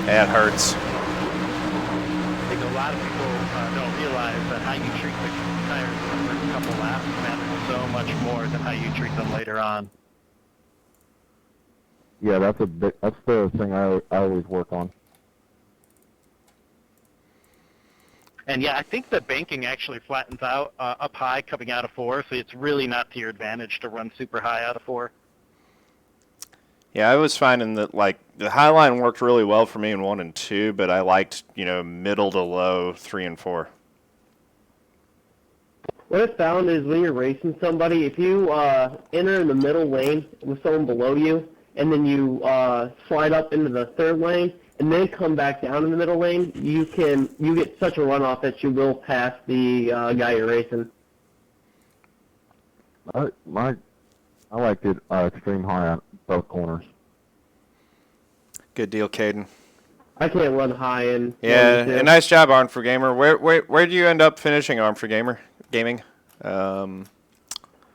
That hurts. I think a lot of people don't realize that how you treat the tires in the first couple laps matters so much more than how you treat them later on. Yeah, that's the thing I always work on. And yeah, I think the banking actually flattens out up high coming out of 4, so it's really not to your advantage to run super high out of 4. Yeah, I was finding that, like, the high line worked really well for me in 1 and 2, but I liked, middle to low 3 and 4. What I found is when you're racing somebody, if you enter in the middle lane with someone below you, and then you slide up into the third lane, and then come back down in the middle lane, you get such a runoff that you will pass the guy you're racing. I liked it extreme high on both corners. Good deal, Caden. I can't run high in. Yeah, and nice job, Arm for Gamer. Where did you end up finishing, Arm for Gaming?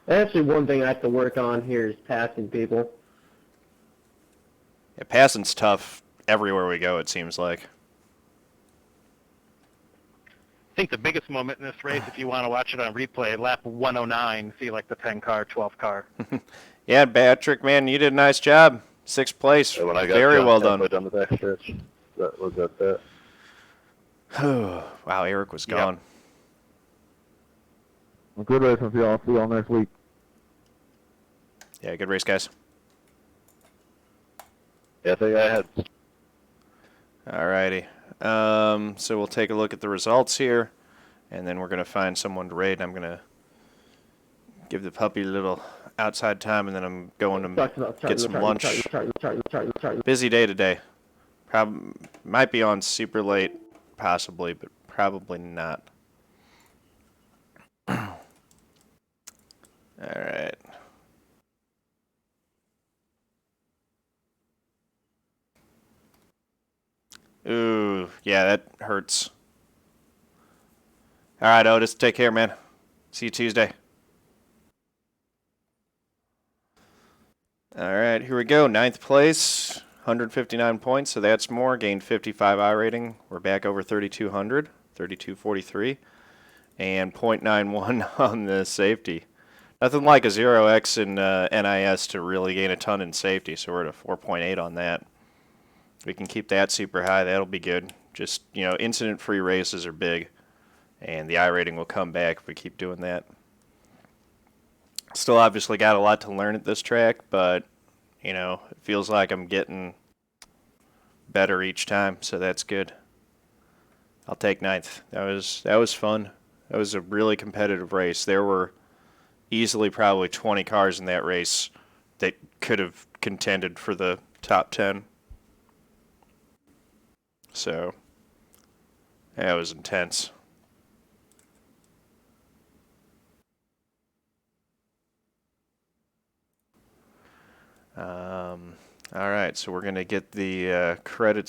Actually, one thing I have to work on here is passing people. Yeah, passing's tough everywhere we go, it seems like. I think the biggest moment in this race, if you want to watch it on replay, lap 109, see like the 10 car, 12 car. Yeah, Patrick, man, you did a nice job. 6th place. When I got very well done. down the backstretch, that was that. Wow, Eric was gone. Well, good racing for y'all. See y'all next week. Yeah, good race, guys. Yeah, I think I had. Alrighty. So we'll take a look at the results here, and then we're going to find someone to rate. I'm going to give the puppy a little outside time, and then I'm going to get some lunch. Busy day today. Might be on super late, possibly, but probably not. Alright. Ooh, yeah, that hurts. All right, Otis, take care, man. See you Tuesday. All right, here we go. 9th place, 159 points, so that's more. Gained 55 I rating. We're back over 3,200, 3,243, and 0.91 on the safety. Nothing like a 0x in NIS to really gain a ton in safety, so we're at a 4.8 on that. We can keep that super high. That'll be good. Just, incident-free races are big, and the I rating will come back if we keep doing that. Still obviously got a lot to learn at this track, but, it feels like I'm getting better each time, so that's good. I'll take 9th. That was fun. That was a really competitive race. There were easily probably 20 cars in that race that could have contended for the top 10. So, that was intense. All right, so we're going to get the credits